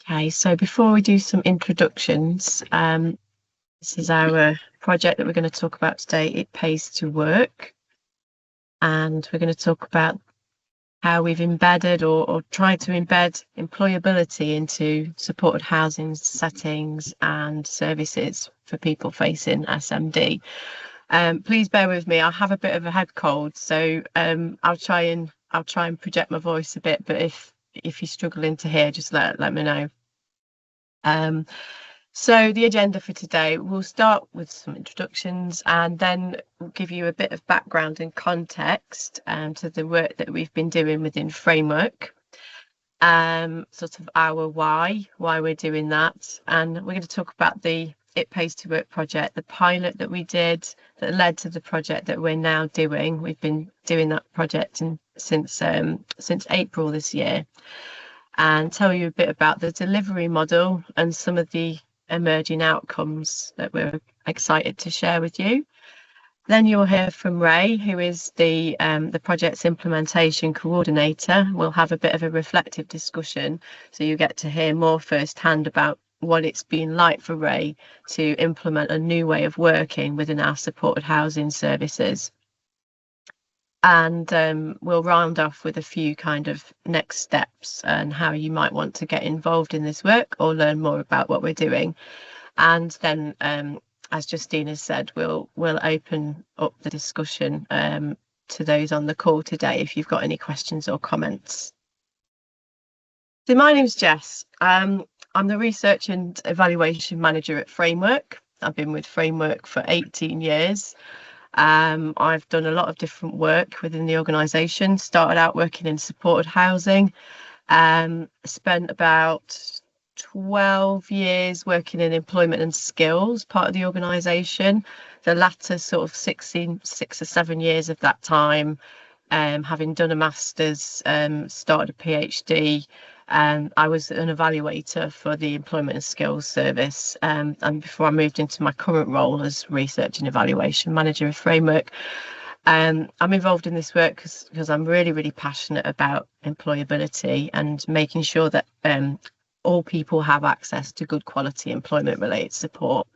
Okay, so before we do some introductions, this is our project that we're going to talk about today. It pays to work, and we're going to talk about how we've embedded or tried to embed employability into supported housing settings and services for people facing SMD. Please bear with me. I have a bit of a head cold, so I'll try and project my voice a bit. But if you're struggling to hear, just let me know. So the agenda for today, we'll start with some introductions and then we'll give you a bit of background and context to the work that we've been doing within Framework, sort of our why we're doing that. And we're going to talk about the It Pays to Work project, the pilot that we did that led to the project that we're now doing. We've been doing that project since April this year, and tell you a bit about the delivery model and some of the emerging outcomes that we're excited to share with you. Then you'll hear from Ray, who is the project's implementation coordinator. We'll have a bit of a reflective discussion, so you get to hear more firsthand about what it's been like for Ray to implement a new way of working within our supported housing services. And we'll round off with a few kind of next steps and how you might want to get involved in this work or learn more about what we're doing. And then, as Justina said, we'll open up the discussion to those on the call today if you've got any questions or comments. So my name's Jess. I'm the Research and Evaluation Manager at Framework. I've been with Framework for 18 years. I've done a lot of different work within the organisation. Started out working in supported housing, spent about 12 years working in employment and skills, part of the organisation. The latter sort of 6 or 7 years of that time, having done a master's, started a PhD. I was an evaluator for the Employment and Skills Service, and before I moved into my current role as Research and Evaluation Manager of Framework. I'm involved in this work because I'm really passionate about employability and making sure that all people have access to good quality employment-related support.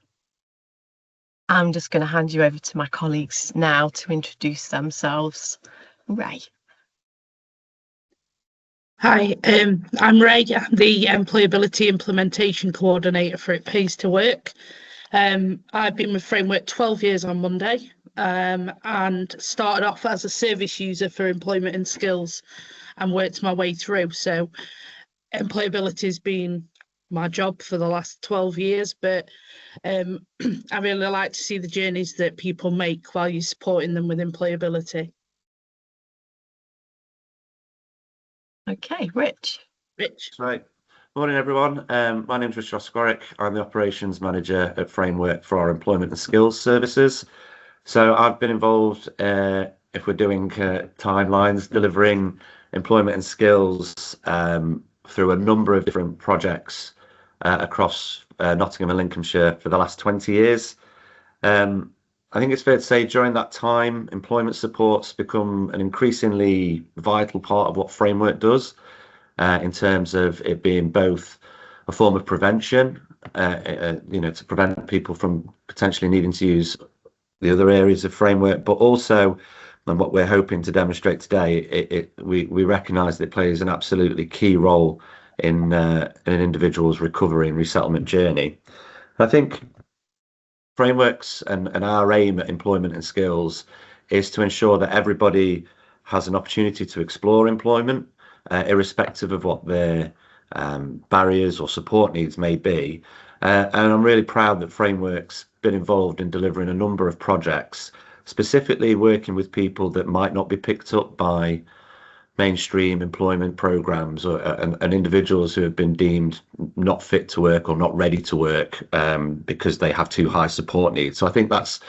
I'm just going to hand you over to my colleagues now to introduce themselves. Ray. Hi, I'm Ray. I'm the Employability Implementation Coordinator for It Pays to Work. I've been with Framework 12 years on Monday, and started off as a service user for employment and skills and worked my way through. So employability has been my job for the last 12 years, but I really like to see the journeys that people make while you're supporting them with employability. Okay, Rich. Right. Morning, everyone. My name's Rich Osquarick. I'm the Operations Manager at Framework for our Employment and Skills Services. So I've been involved, if we're doing timelines, delivering employment and skills through a number of different projects across Nottingham and Lincolnshire for the last 20 years. I think it's fair to say during that time, employment support's become an increasingly vital part of what Framework does, in terms of it being both a form of prevention, to prevent people from potentially needing to use the other areas of Framework, but also, and what we're hoping to demonstrate today, we recognise that it plays an absolutely key role in an individual's recovery and resettlement journey. I think Frameworks and our aim at employment and skills is to ensure that everybody has an opportunity to explore employment, irrespective of what their barriers or support needs may be. And I'm really proud that Framework's been involved in delivering a number of projects, specifically working with people that might not be picked up by mainstream employment programs, and individuals who have been deemed not fit to work or not ready to work because they have too high support needs. So I think that's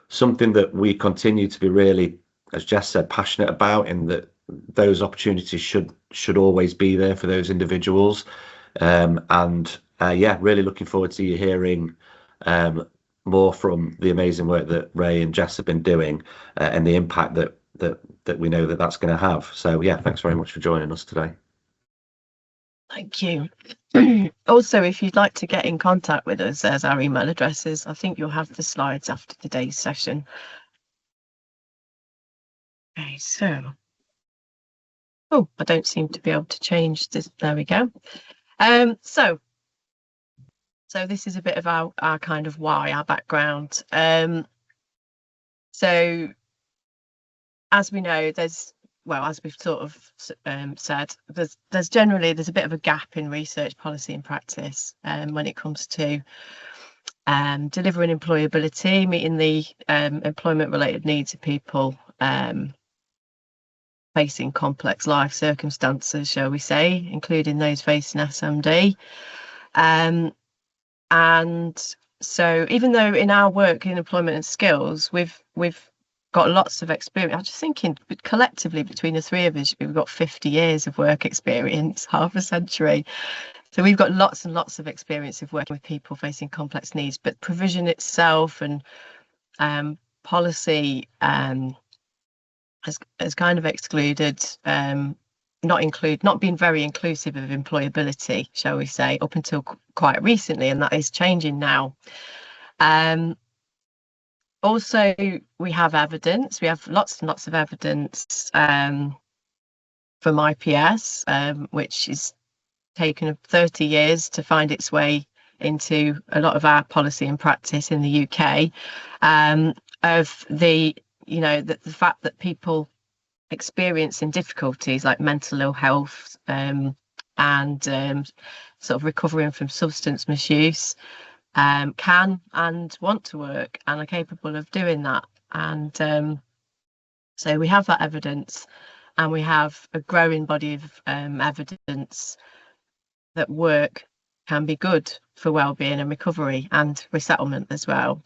something that we continue to be really, as Jess said, passionate about, in that those opportunities should always be there for those individuals. Really looking forward to you hearing more from the amazing work that Ray and Jess have been doing, and the impact that we know that that's going to have. So yeah, thanks very much for joining us today. Thank you. Also, if you'd like to get in contact with us, there's our email addresses. I think you'll have the slides after today's session. Okay, so, oh, I don't seem to be able to change this. There we go. So this is a bit of our kind of why, our background. So as we know, as we've sort of said, there's generally a bit of a gap in research, policy and practice when it comes to delivering employability, meeting the employment related needs of people facing complex life circumstances, shall we say, including those facing SMD. And so even though in our work in employment and skills, we've got lots of experience, I'm just thinking collectively between the three of us, we've got 50 years of work experience, half a century. So we've got lots and lots of experience of working with people facing complex needs, but provision itself and policy has kind of excluded, not been very inclusive of employability, shall we say, up until quite recently, and that is changing now. Also, we have evidence. We have lots and lots of evidence from IPS, which is taken 30 years to find its way into a lot of our policy and practice in the UK, of the fact that people experiencing difficulties like mental ill health and sort of recovering from substance misuse can and want to work and are capable of doing that. And so we have that evidence, and we have a growing body of evidence that work can be good for wellbeing and recovery and resettlement as well.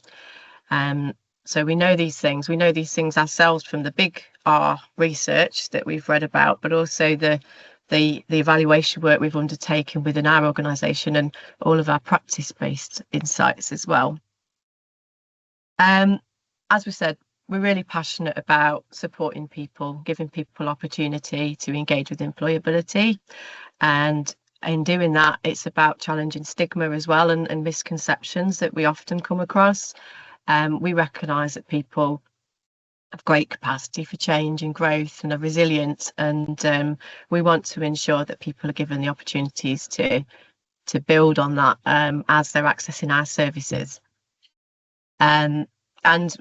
So we know these things. We know these things ourselves from the big R research that we've read about, but also the evaluation work we've undertaken within our organisation and all of our practice-based insights as well. As we said, we're really passionate about supporting people, giving people opportunity to engage with employability, and in doing that, it's about challenging stigma as well and misconceptions that we often come across. We recognise that people have great capacity for change and growth and are resilient, and we want to ensure that people are given the opportunities to build on that as they're accessing our services. And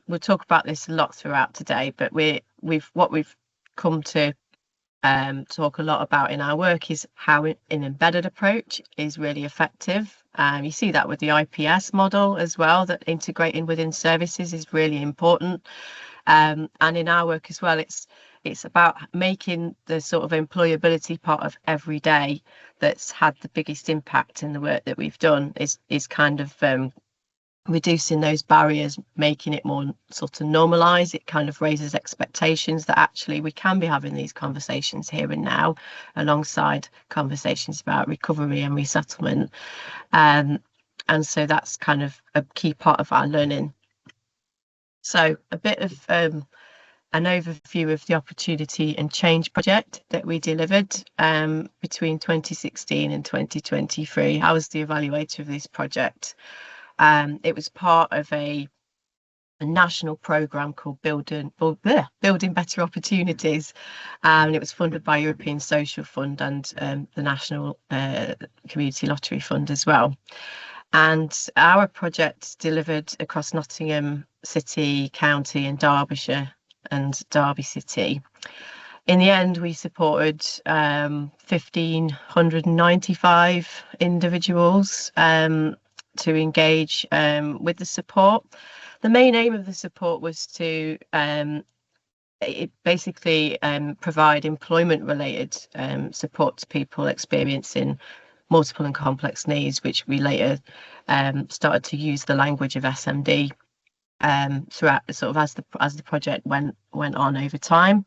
we'll talk about this a lot throughout today, but we've come to talk a lot about in our work is how an embedded approach is really effective. You see that with the IPS model as well, that integrating within services is really important. And in our work as well, it's about making the sort of employability part of every day that's had the biggest impact in the work that we've done is kind of reducing those barriers, making it more sort of normalised. It kind of raises expectations that actually we can be having these conversations here and now, alongside conversations about recovery and resettlement. And so that's kind of a key part of our learning. So a bit of an overview of the Opportunity and Change project that we delivered between 2016 and 2023. I was the evaluator of this project. It was part of a national programme called Building Better Opportunities, and it was funded by European Social Fund and the National Community Lottery Fund as well. And our project delivered across Nottingham City, County and Derbyshire and Derby City. In the end, we supported 1,595 individuals to engage with the support. The main aim of the support was to basically provide employment related support to people experiencing multiple and complex needs, which we later started to use the language of SMD throughout sort of as the project went on over time.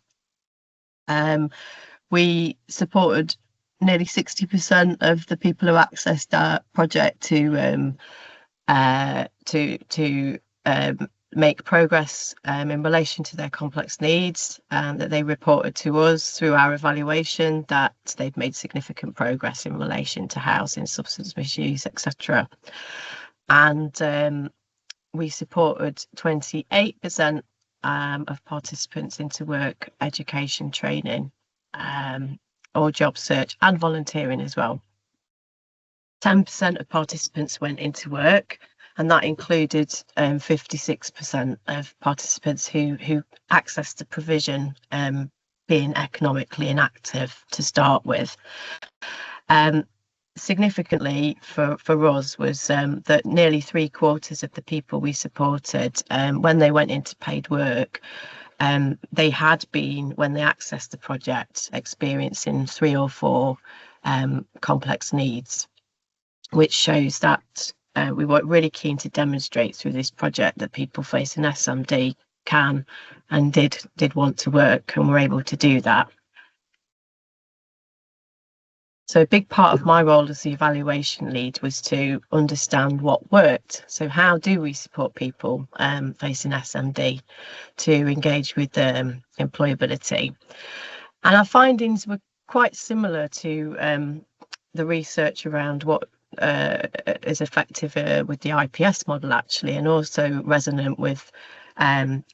We supported nearly 60% of the people who accessed our project to make progress in relation to their complex needs, that they reported to us through our evaluation that they've made significant progress in relation to housing, substance misuse, etc. And we supported 28% of participants into work, education, training, or job search, and volunteering as well. 10% of participants went into work, and that included 56% of participants who accessed the provision, being economically inactive to start with. Significantly for us was that nearly 3/4 of the people we supported, when they went into paid work, they had been, when they accessed the project, experiencing 3 or 4 complex needs, which shows that we were really keen to demonstrate through this project that people facing SMD can and did want to work, and were able to do that. So a big part of my role as the evaluation lead was to understand what worked. So how do we support people facing SMD to engage with employability? And our findings were quite similar to the research around what is effective with the IPS model, actually, and also resonant with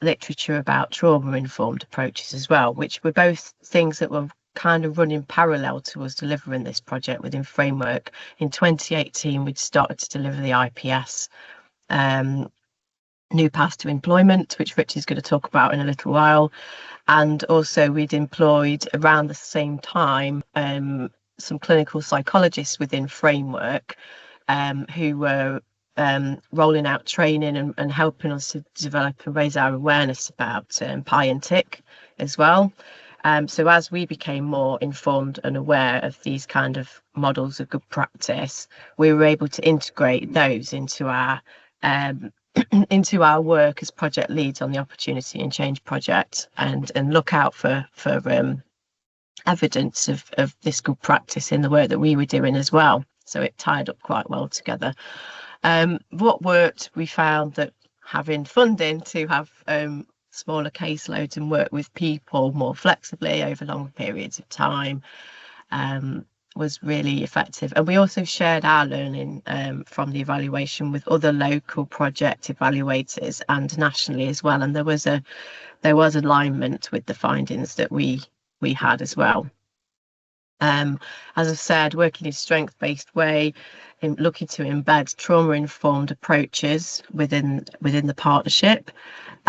literature about trauma-informed approaches as well, which were both things that were kind of running parallel to us delivering this project within Framework. In 2018, we'd started to deliver the IPS New Path to Employment, which Rich is going to talk about in a little while. And also we'd employed around the same time some clinical psychologists within Framework who were rolling out training and helping us to develop and raise our awareness about PI and TIC as well. So as we became more informed and aware of these kind of models of good practice, we were able to integrate those into our into our work as project leads on the Opportunity and Change project, and look out for evidence of this good practice in the work that we were doing as well. So it tied up quite well together. What worked, we found that having funding to have smaller caseloads and work with people more flexibly over long periods of time was really effective. And we also shared our learning from the evaluation with other local project evaluators and nationally as well. And there was alignment with the findings that we had as well. As I've said, working in a strength-based way, in looking to embed trauma-informed approaches within the partnership,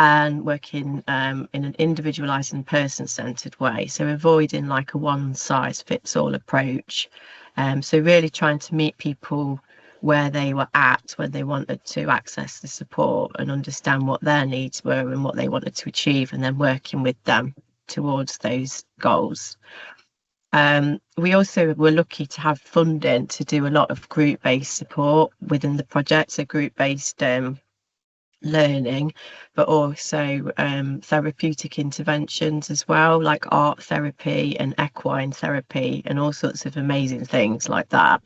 and working in an individualised and person-centred way, so avoiding like a one-size-fits-all approach. So really trying to meet people where they were at when they wanted to access the support and understand what their needs were and what they wanted to achieve, and then working with them towards those goals. We also were lucky to have funding to do a lot of group-based support within the project, so group-based learning, but also therapeutic interventions as well, like art therapy and equine therapy and all sorts of amazing things like that.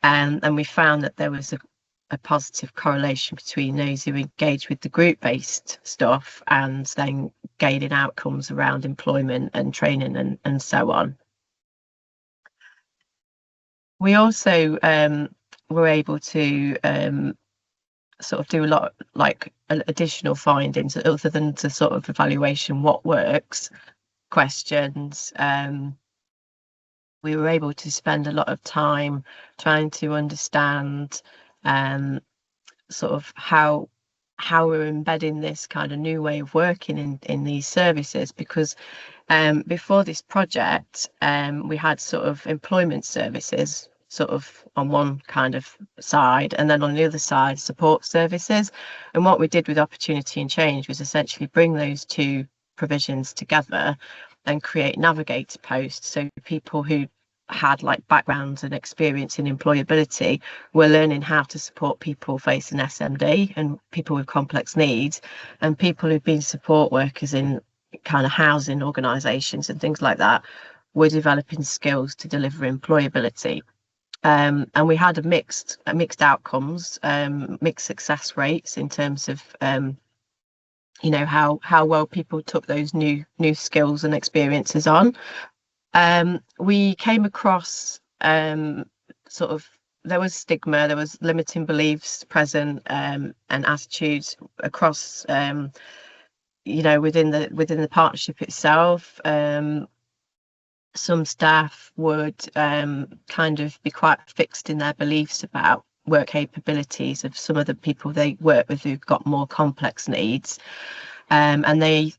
And we found that there was a positive correlation between those who engage with the group-based stuff and then gaining outcomes around employment and training and so on. We also were able to sort of do a lot like additional findings other than the sort of evaluation what works questions. We were able to spend a lot of time trying to understand sort of how we're embedding this kind of new way of working in these services, because before this project we had sort of employment services sort of on one kind of side, and then on the other side support services. And what we did with Opportunity and Change was essentially bring those two provisions together and create navigator posts, so people who had like backgrounds and experience in employability were learning how to support people facing SMD and people with complex needs, and people who've been support workers in kind of housing organisations and things like that were developing skills to deliver employability. And we had mixed outcomes, mixed success rates in terms of you know, how well people took those new skills and experiences on. We came across sort of, there was stigma, there was limiting beliefs present, and attitudes across, you know, within the partnership itself. Some staff would kind of be quite fixed in their beliefs about work capabilities of some of the people they work with who've got more complex needs, and they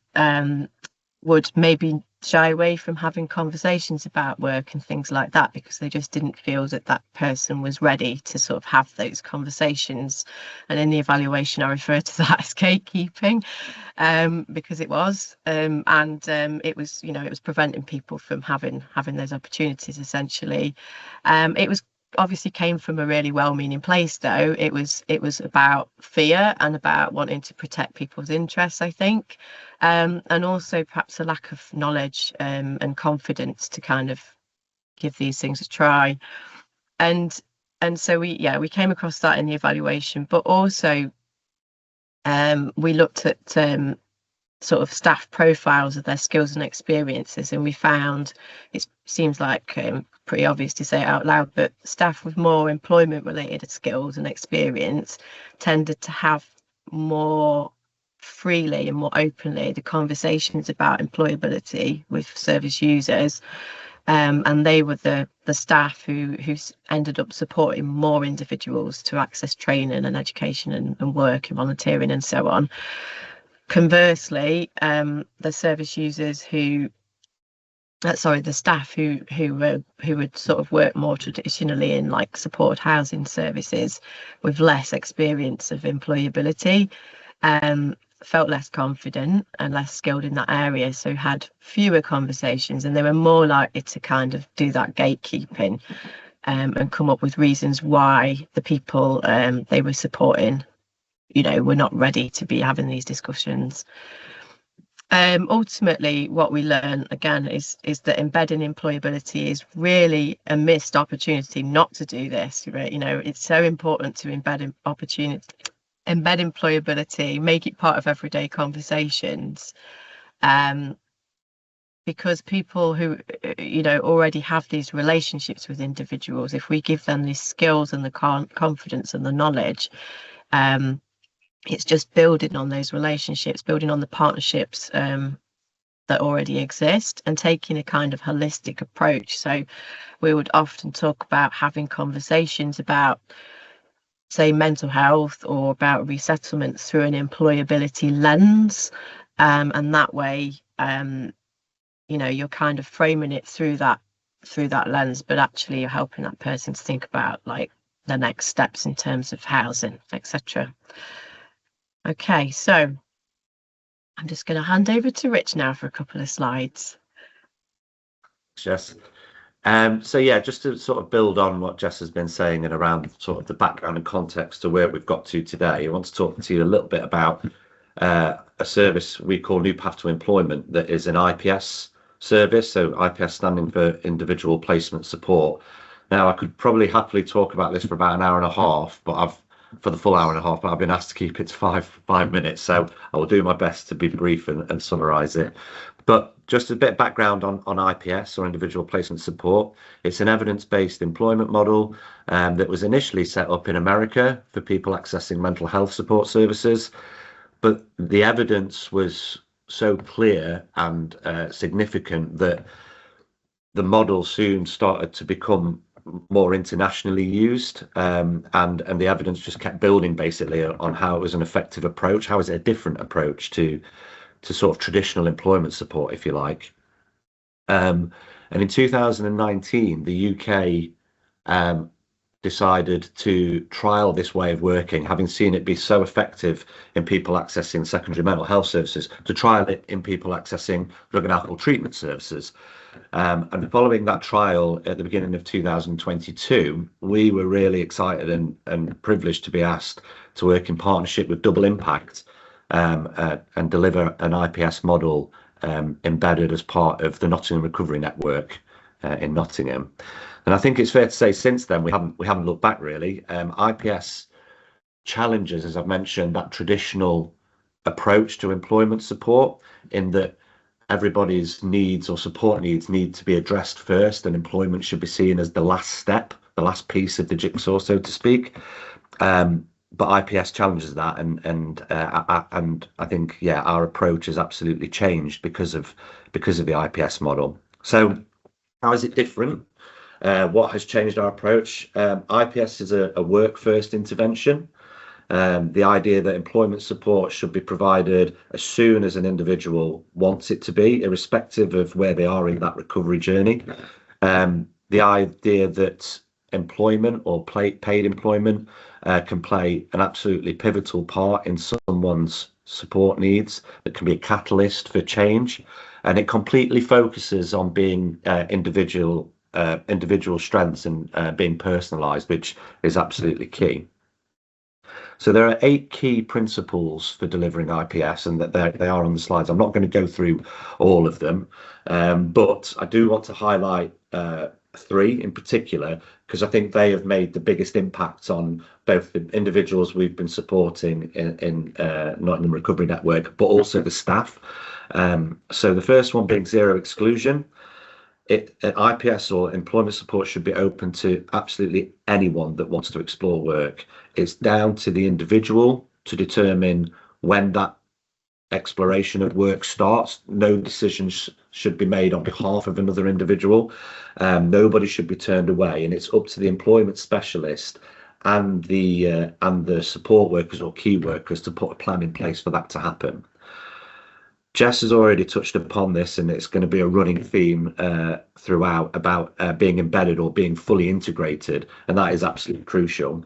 would maybe shy away from having conversations about work and things like that because they just didn't feel that that person was ready to sort of have those conversations. And in the evaluation, I refer to that as gatekeeping, because it was, and it was, you know, it was preventing people from having those opportunities essentially. It was obviously came from a really well-meaning place though. It was about fear and about wanting to protect people's interests, I think, and also perhaps a lack of knowledge and confidence to kind of give these things a try. And so we came across that in the evaluation, but also we looked at sort of staff profiles of their skills and experiences, and we found, it seems like pretty obvious to say it out loud, but staff with more employment related skills and experience tended to have more freely and more openly the conversations about employability with service users, and they were the staff who ended up supporting more individuals to access training and education and work and volunteering and so on. Conversely, the service users the staff who would sort of work more traditionally in like supported housing services with less experience of employability, felt less confident and less skilled in that area, so had fewer conversations, and they were more likely to kind of do that gatekeeping, and come up with reasons why the people they were supporting, you know, we're not ready to be having these discussions. Ultimately, what we learn again is that embedding employability is really a missed opportunity not to do this. Right? You know, it's so important to embed employability, make it part of everyday conversations, because people who, you know, already have these relationships with individuals, if we give them these skills and the confidence and the knowledge, it's just building on those relationships, building on the partnerships that already exist, and taking a kind of holistic approach. So we would often talk about having conversations about, say, mental health or about resettlement through an employability lens, and that way, you know, you're kind of framing it through that lens, but actually you're helping that person to think about like the next steps in terms of housing, etc. Okay, so I'm just going to hand over to Rich now for a couple of slides. Jess. So yeah, just to sort of build on what Jess has been saying and around sort of the background and context to where we've got to today, I want to talk to you a little bit about a service we call New Path to Employment, that is an IPS service. So IPS standing for Individual Placement Support. Now, I could probably happily talk about this for about an hour and a half, but for the full hour and a half, but I've been asked to keep it to five minutes. So I will do my best to be brief and summarize it. But just a bit of background on IPS, or Individual Placement Support. It's an evidence-based employment model that was initially set up in America for people accessing mental health support services. But the evidence was so clear and significant that the model soon started to become more internationally used, and the evidence just kept building basically on how it was an effective approach, how is it a different approach to sort of traditional employment support, if you like. And in 2019, the UK decided to trial this way of working, having seen it be so effective in people accessing secondary mental health services, to trial it in people accessing drug and alcohol treatment services. And following that trial at the beginning of 2022, we were really excited and privileged to be asked to work in partnership with Double Impact and deliver an IPS model embedded as part of the Nottingham Recovery Network in Nottingham. And I think it's fair to say since then we haven't looked back really. IPS challenges, as I've mentioned, that traditional approach to employment support, in that everybody's needs or support needs need to be addressed first, and employment should be seen as the last step, the last piece of the jigsaw, so to speak. But IPS challenges that, and I think, yeah, our approach has absolutely changed because of the IPS model. So how is it different? What has changed our approach? IPS is a work first intervention. The idea that employment support should be provided as soon as an individual wants it to be, irrespective of where they are in that recovery journey. The idea that employment or paid employment can play an absolutely pivotal part in someone's support needs, that can be a catalyst for change, and it completely focuses on being individual strengths and being personalized, which is absolutely key. So there are 8 key principles for delivering IPS, and that they are on the slides. I'm not going to go through all of them, but I do want to highlight 3 in particular, because I think they have made the biggest impact on both the individuals we've been supporting in Nottingham Recovery Network, but also the staff. So the first one being zero exclusion. IPS or employment support should be open to absolutely anyone that wants to explore work. It's down to the individual to determine when that exploration of work starts. No decisions should be made on behalf of another individual. Nobody should be turned away, and it's up to the employment specialist and the support workers or key workers to put a plan in place for that to happen. Jess has already touched upon this, and it's going to be a running theme throughout about being embedded or being fully integrated, and that is absolutely crucial.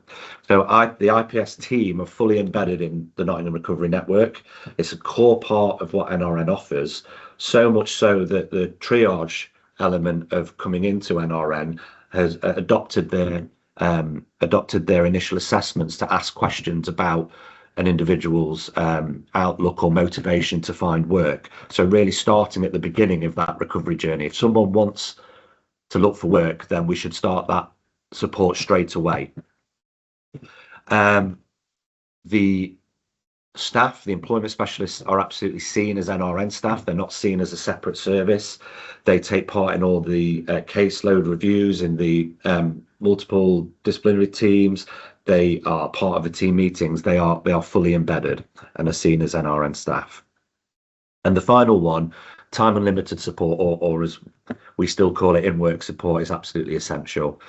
So the IPS team are fully embedded in the Nottingham Recovery Network. It's a core part of what NRN offers, so much so that the triage element of coming into NRN has adopted their initial assessments to ask questions about an individual's outlook or motivation to find work. So really starting at the beginning of that recovery journey. If someone wants to look for work, then we should start that support straight away. The staff, the employment specialists, are absolutely seen as NRN staff. They're not seen as a separate service. They take part in all the caseload reviews, in the multiple disciplinary teams. They are part of the team meetings. They are fully embedded and are seen as NRN staff. And the final one, time unlimited support, or as we still call it, in-work support, is absolutely essential.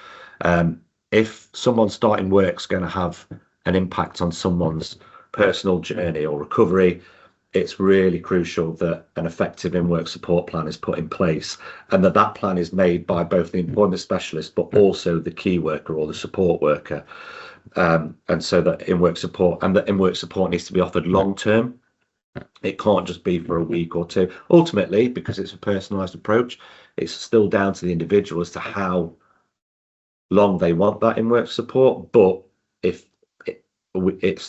If someone starting work is going to have an impact on someone's personal journey or recovery, it's really crucial that an effective in-work support plan is put in place, and that plan is made by both the employment specialist but also the key worker or the support worker. And so that in-work support needs to be offered long term. It can't just be for a week or two. Ultimately, because it's a personalised approach, it's still down to the individual as to how long they want that in-work support. But it's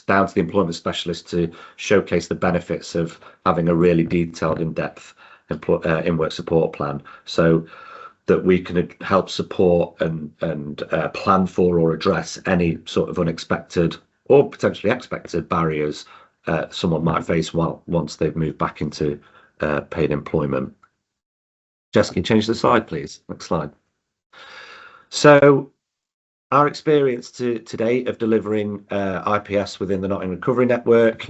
down to the employment specialist to showcase the benefits of having a really detailed, in-depth in-work support plan, so that we can help support and plan for or address any sort of unexpected or potentially expected barriers someone might face once they've moved back into paid employment. Jess, can you change the slide, please? Next slide. So our experience to date of delivering IPS within the Nottingham Recovery Network,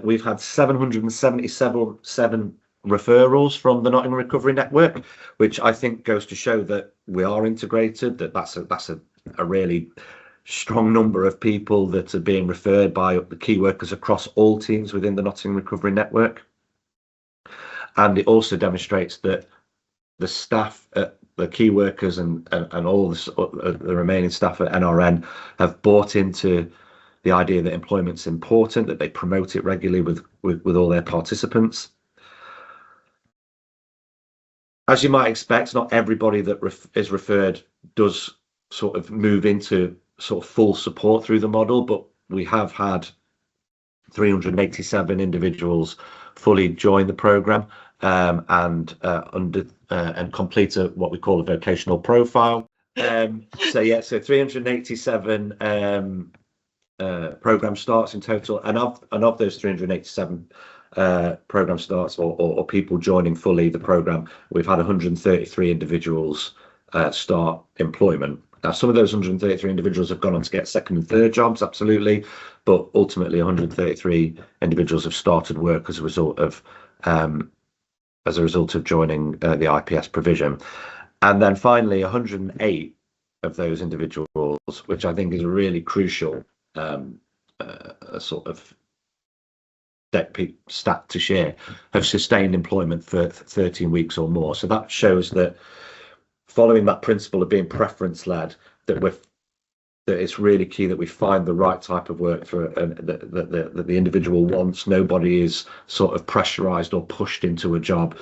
we've had 777 referrals from the Nottingham Recovery Network, which I think goes to show that we are integrated, that's a really strong number of people that are being referred by the key workers across all teams within the Nottingham Recovery Network. And it also demonstrates that the staff, the key workers and all the remaining staff at NRN have bought into the idea that employment's important, that they promote it regularly with all their participants. As you might expect, not everybody that is referred does sort of move into sort of full support through the model, but we have had 387 individuals fully join the programme and complete what we call a vocational profile. So 387 program starts in total, and of those 387 program starts or people joining fully the program, we've had 133 individuals start employment. Now, some of those 133 individuals have gone on to get second and third jobs, absolutely, but ultimately 133 individuals have started work as a result of joining the IPS provision. And then finally, 108 of those individuals, which I think is a really crucial a sort of stat to share, have sustained employment for 13 weeks or more. So that shows that, following that principle of being preference led, that it's really key that we find the right type of work for that the individual wants. Nobody is sort of pressurized or pushed into a job,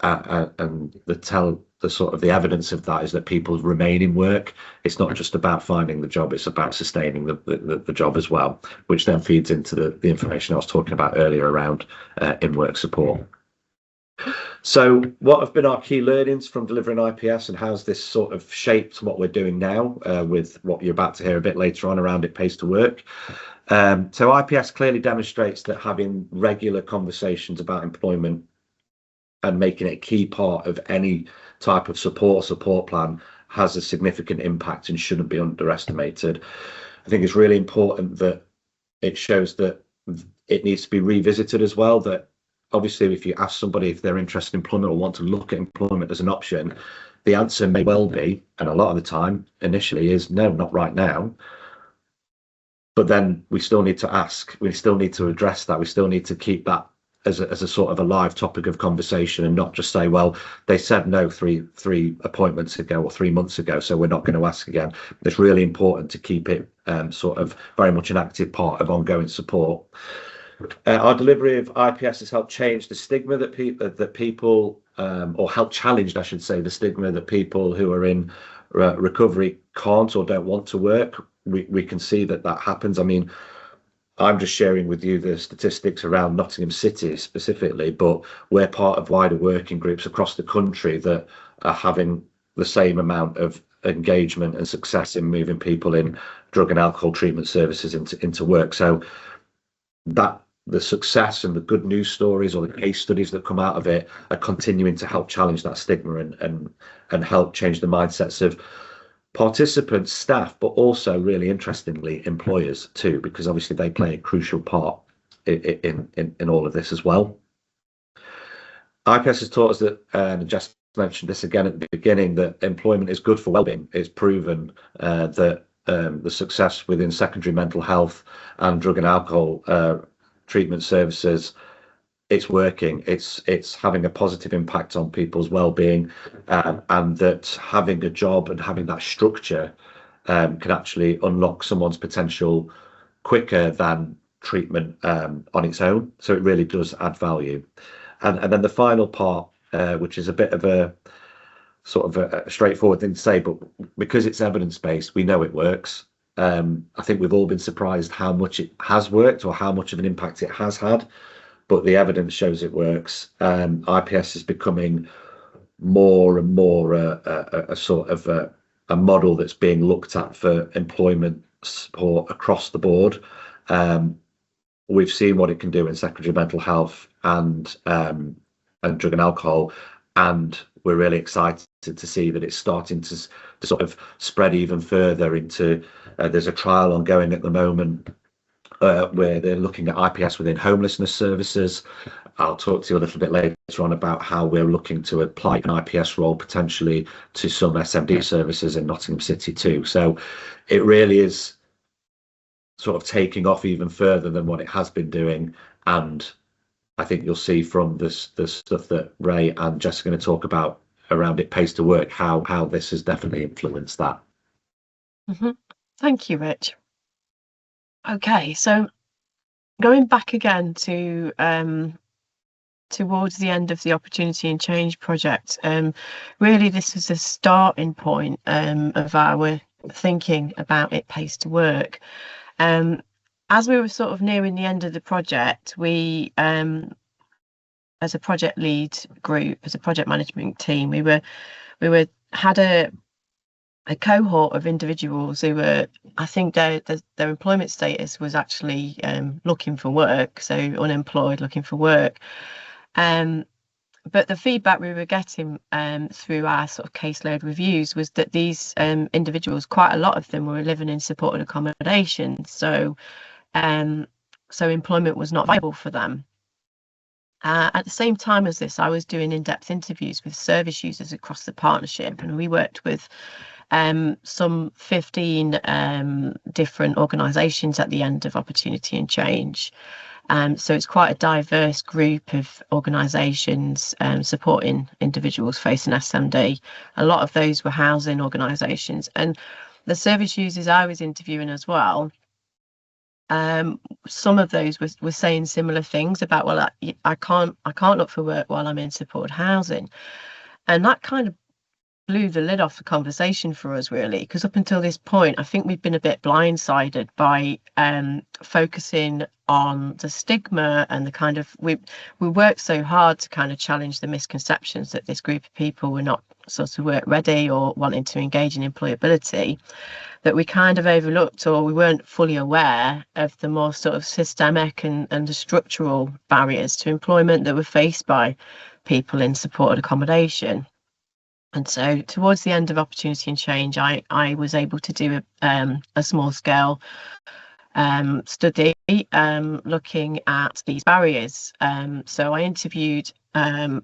and the evidence of that is that people remain in work. It's not just about finding the job, it's about sustaining the job as well, which then feeds into the information I was talking about earlier around in-work support. So what have been our key learnings from delivering IPS, and how's this sort of shaped what we're doing now with what you're about to hear a bit later on around It Pays to Work? So IPS clearly demonstrates that having regular conversations about employment and making it a key part of any type of support plan has a significant impact and shouldn't be underestimated. I think it's really important that it shows that it needs to be revisited as well, that obviously if you ask somebody if they're interested in employment or want to look at employment as an option, the answer may well be, and a lot of the time initially, is no, not right now. But then we still need to ask, we still need to address that, we still need to keep that as a sort of a live topic of conversation, and not just say, well, they said no three appointments ago or 3 months ago, so we're not going to ask again. It's really important to keep it sort of very much an active part of ongoing support. Our delivery of IPS has helped change the stigma that people or helped challenge, I should say, the stigma that people who are in recovery can't or don't want to work. We can see that happens. I mean, I'm just sharing with you the statistics around Nottingham City specifically, but we're part of wider working groups across the country that are having the same amount of engagement and success in moving people in drug and alcohol treatment services into work. So that the success and the good news stories or the case studies that come out of it are continuing to help challenge that stigma and help change the mindsets of participants, staff, but also, really interestingly, employers too, because obviously they play a crucial part in all of this as well. IPS has taught us that, and Jess mentioned this again at the beginning, that employment is good for wellbeing. It's proven that the success within secondary mental health and drug and alcohol treatment services, it's working, it's having a positive impact on people's well-being, and that having a job and having that structure can actually unlock someone's potential quicker than treatment on its own. So it really does add value. And then the final part, which is a bit of a sort of a straightforward thing to say, but because it's evidence-based, we know it works. I think we've all been surprised how much it has worked or how much of an impact it has had, but the evidence shows it works. IPS is becoming more and more a sort of a model that's being looked at for employment support across the board. We've seen what it can do in secondary mental health and drug and alcohol, and we're really excited to see that it's starting to sort of spread even further into. There's a trial ongoing at the moment where they're looking at IPS within homelessness services. I'll talk to you a little bit later on about how we're looking to apply an IPS role potentially to some SMD services in Nottingham City too. So it really is sort of taking off even further than what it has been doing, and I think you'll see from the stuff that Ray and Jess are going to talk about around It Pays to Work how this has definitely influenced that. Mm-hmm. Thank you, Rich. Okay, so going back again to towards the end of the Opportunity and Change project, really this was a starting point of our thinking about It Pays to Work. As we were sort of nearing the end of the project, we as a project lead group, as a project management team, we had a a cohort of individuals who were, I think their employment status was actually looking for work, so unemployed, looking for work. But the feedback we were getting through our sort of caseload reviews was that these individuals, quite a lot of them, were living in supported accommodation, so employment was not viable for them. At the same time as this, I was doing in-depth interviews with service users across the partnership, and we worked with some 15 different organisations at the end of Opportunity and Change. So it's quite a diverse group of organisations supporting individuals facing SMD. A lot of those were housing organisations, and the service users I was interviewing as well, some of those were saying similar things about, well, I can't look for work while I'm in supported housing, and that kind of blew the lid off the conversation for us, really, because up until this point, I think we've been a bit blindsided by focusing on the stigma and the kind of we worked so hard to kind of challenge the misconceptions that this group of people were not sort of work ready or wanting to engage in employability, that we kind of overlooked, or we weren't fully aware of the more sort of systemic and the structural barriers to employment that were faced by people in supported accommodation. And so towards the end of Opportunity and Change, I was able to do a small scale study looking at these barriers. So I interviewed, I think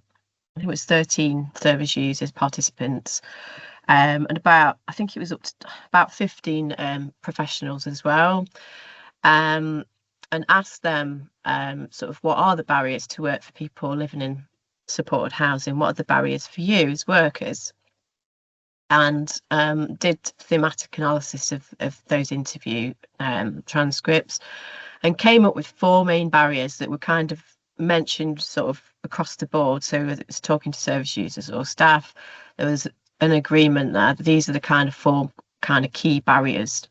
it was 13 service users, participants, and I think it was up to about 15 professionals as well, and asked them sort of what are the barriers to work for people living in supported housing, what are the barriers for you as workers, and did thematic analysis of those interview transcripts, and came up with 4 main barriers that were kind of mentioned sort of across the board. So whether it was talking to service users or staff, there was an agreement there that these are the kind of 4 kind of key barriers.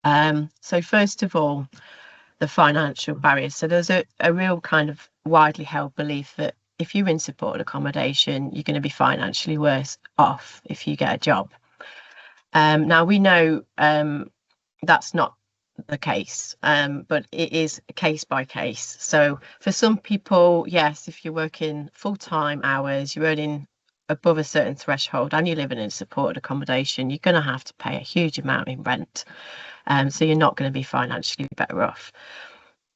So first of all, the financial barriers. So there's a real kind of widely held belief that if you're in supported accommodation, you're going to be financially worse off if you get a job. Now we know that's not the case, but it is case by case. So for some people, yes, if you're working full-time hours, you're earning above a certain threshold and you're living in supported accommodation, you're going to have to pay a huge amount in rent. So you're not going to be financially better off.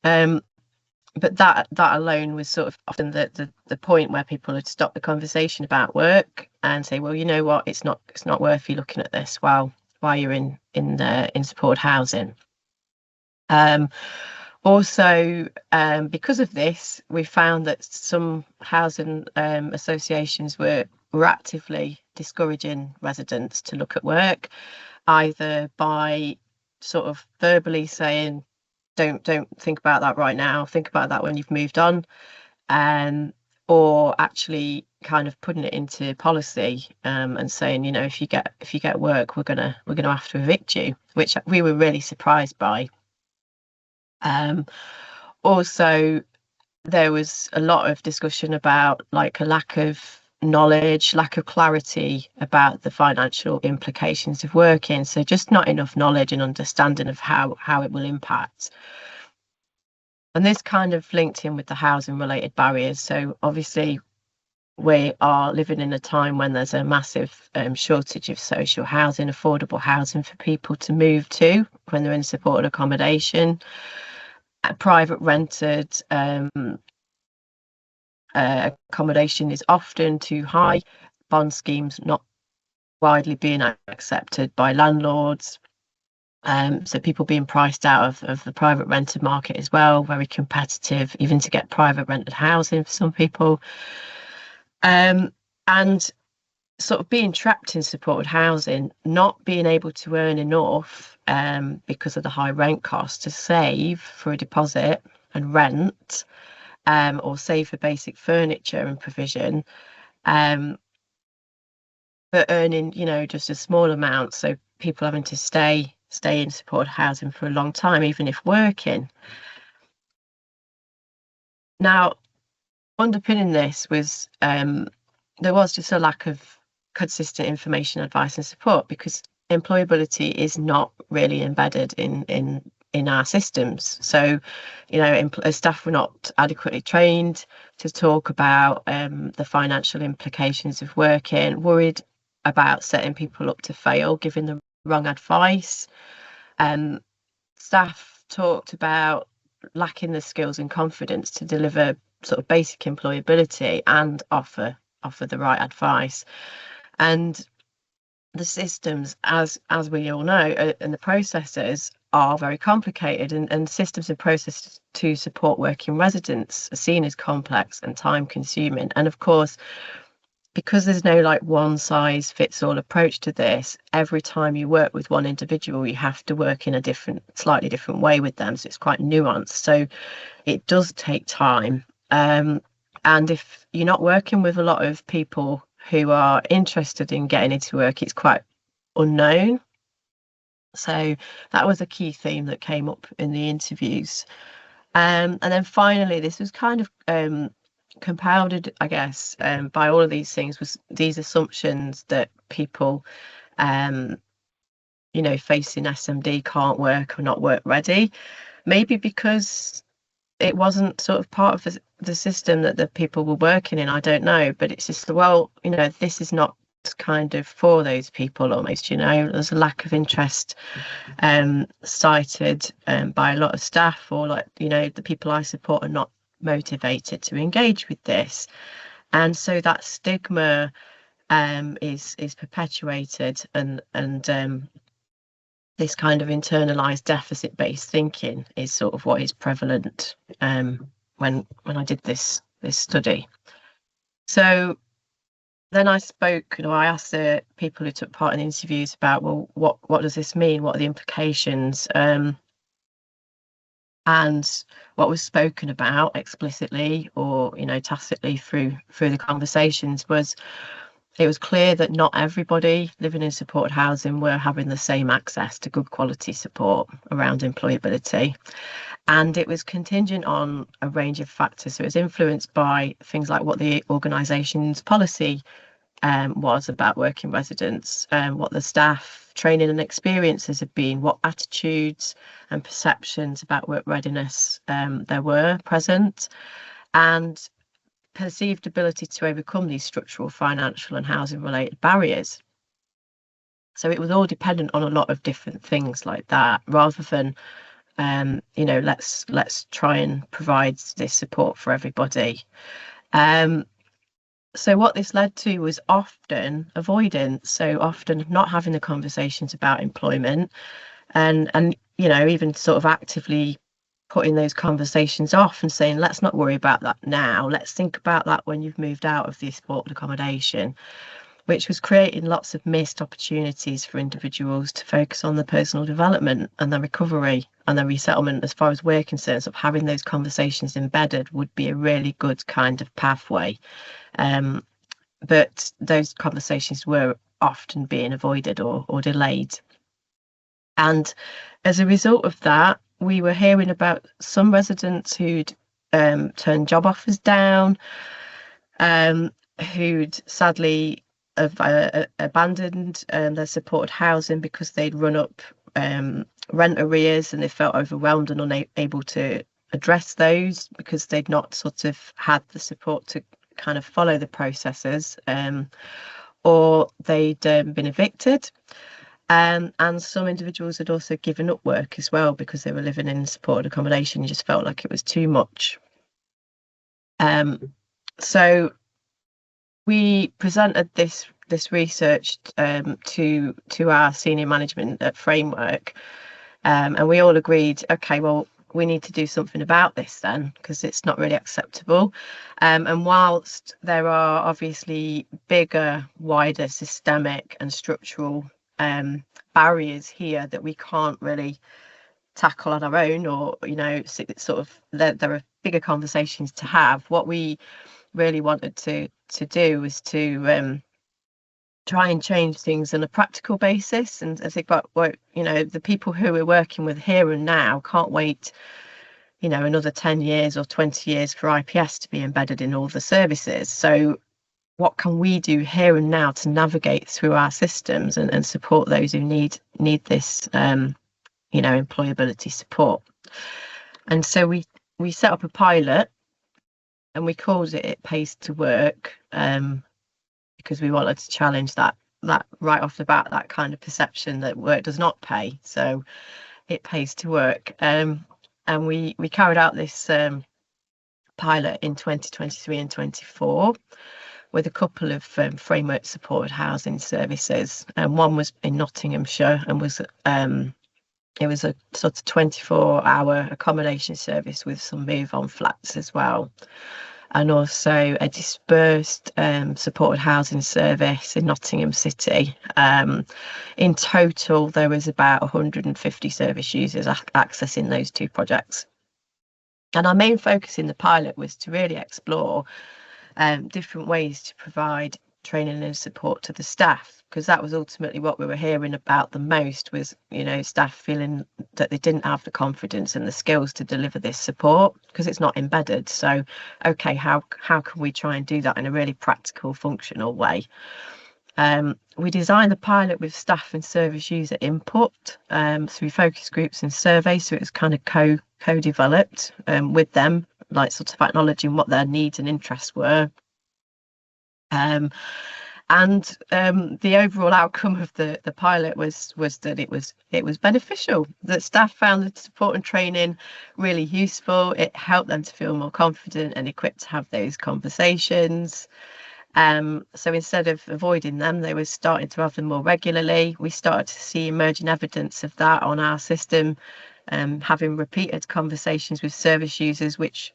But that alone was sort of often the point where people would stop the conversation about work and say, well, you know what, it's not worth you looking at this while you're in supported housing. Also, because of this, we found that some housing associations were actively discouraging residents to look at work, either by sort of verbally saying, don't think about that right now, think about that when you've moved on, or actually kind of putting it into policy and saying, you know, if you get work, we're gonna have to evict you, which we were really surprised by. Also, there was a lot of discussion about like a lack of knowledge, lack of clarity about the financial implications of working. So just not enough knowledge and understanding of how it will impact. And this kind of linked in with the housing related barriers. So obviously we are living in a time when there's a massive shortage of social housing, affordable housing for people to move to when they're in supported accommodation. Private rented accommodation is often too high, bond schemes not widely being accepted by landlords, so people being priced out of the private rented market as well, very competitive even to get private rented housing for some people, and sort of being trapped in supported housing, not being able to earn enough because of the high rent costs to save for a deposit and rent, or save for basic furniture and provision, but earning, you know, just a small amount. So people having to stay in supported housing for a long time, even if working. Now, underpinning this was there was just a lack of consistent information, advice and support, because employability is not really embedded in our systems. So, you know, staff were not adequately trained to talk about the financial implications of working, worried about setting people up to fail, giving the wrong advice. Staff talked about lacking the skills and confidence to deliver sort of basic employability and offer the right advice. And the systems, as we all know, and the processes are very complicated, and systems and processes to support working residents are seen as complex and time consuming. And of course, because there's no like one size fits all approach to this, every time you work with one individual, you have to work in a slightly different way with them. So it's quite nuanced. So it does take time. And if you're not working with a lot of people who are interested in getting into work, it's quite unknown. So that was a key theme that came up in the interviews. And then finally, this was kind of compounded, I guess, by all of these things, was these assumptions that people, you know, facing SMD can't work or not work ready, maybe because it wasn't sort of part of the system that the people were working in. I don't know, but it's just, well, you know, this is not kind of for those people almost, you know. There's a lack of interest cited by a lot of staff, or like, you know, the people I support are not motivated to engage with this, and so that stigma is perpetuated, and this kind of internalized deficit-based thinking is sort of what is prevalent when I did this study. So then I spoke, you know, I asked the people who took part in interviews about, well, what does this mean? What are the implications? And what was spoken about explicitly or, you know, tacitly through the conversations was, it was clear that not everybody living in supported housing were having the same access to good quality support around employability. And it was contingent on a range of factors. So it was influenced by things like what the organisation's policy was about working residents, what the staff training and experiences have been, what attitudes and perceptions about work readiness there were present, and perceived ability to overcome these structural, financial and housing related barriers. So it was all dependent on a lot of different things like that, rather than you know, let's try and provide this support for everybody. So what this led to was often avoidance, so often not having the conversations about employment, and you know, even sort of actively putting those conversations off and saying, let's not worry about that now, let's think about that when you've moved out of the supported accommodation, which was creating lots of missed opportunities for individuals to focus on their personal development and their recovery and their resettlement. As far as we're concerned, so having those conversations embedded would be a really good kind of pathway. But those conversations were often being avoided or delayed. And as a result of that, we were hearing about some residents who'd turned job offers down, who'd sadly have abandoned their supported housing because they'd run up rent arrears and they felt overwhelmed and unable to address those because they'd not sort of had the support to kind of follow the processes, or they'd been evicted. And some individuals had also given up work as well because they were living in supported accommodation. You just felt like it was too much. So we presented this research to our senior management at Framework, and we all agreed, okay, well, we need to do something about this then, because it's not really acceptable. And whilst there are obviously bigger, wider systemic and structural barriers here that we can't really tackle on our own, or, you know, it's sort of there are bigger conversations to have. What we really wanted to do was to try and change things on a practical basis, and I think about what, you know, the people who we're working with here and now can't wait, you know, another 10 years or 20 years for IPS to be embedded in all the services. So what can we do here and now to navigate through our systems and support those who need this employability support. And so we set up a pilot, and we called it Pays to Work, because we wanted to challenge that right off the bat, that kind of perception that work does not pay. So it pays to work. And we carried out this pilot in 2023 and 24 with a couple of framework supported housing services. And one was in Nottinghamshire, and it was a sort of 24-hour accommodation service with some move on flats as well. And also a dispersed supported housing service in Nottingham City. In total, there was about 150 service users accessing those two projects. And our main focus in the pilot was to really explore different ways to provide training and support to the staff, because that was ultimately what we were hearing about the most, was staff feeling that they didn't have the confidence and the skills to deliver this support because it's not embedded. So okay, how can we try and do that in a really practical, functional way? We designed the pilot with staff and service user input through focus groups and surveys, so it was kind of co-developed with them, like sort of acknowledging what their needs and interests were. And the overall outcome of the pilot was that it was beneficial, that staff found the support and training really useful. It helped them to feel more confident and equipped to have those conversations. So instead of avoiding them, they were starting to have them more regularly. We started to see emerging evidence of that on our system, having repeated conversations with service users, which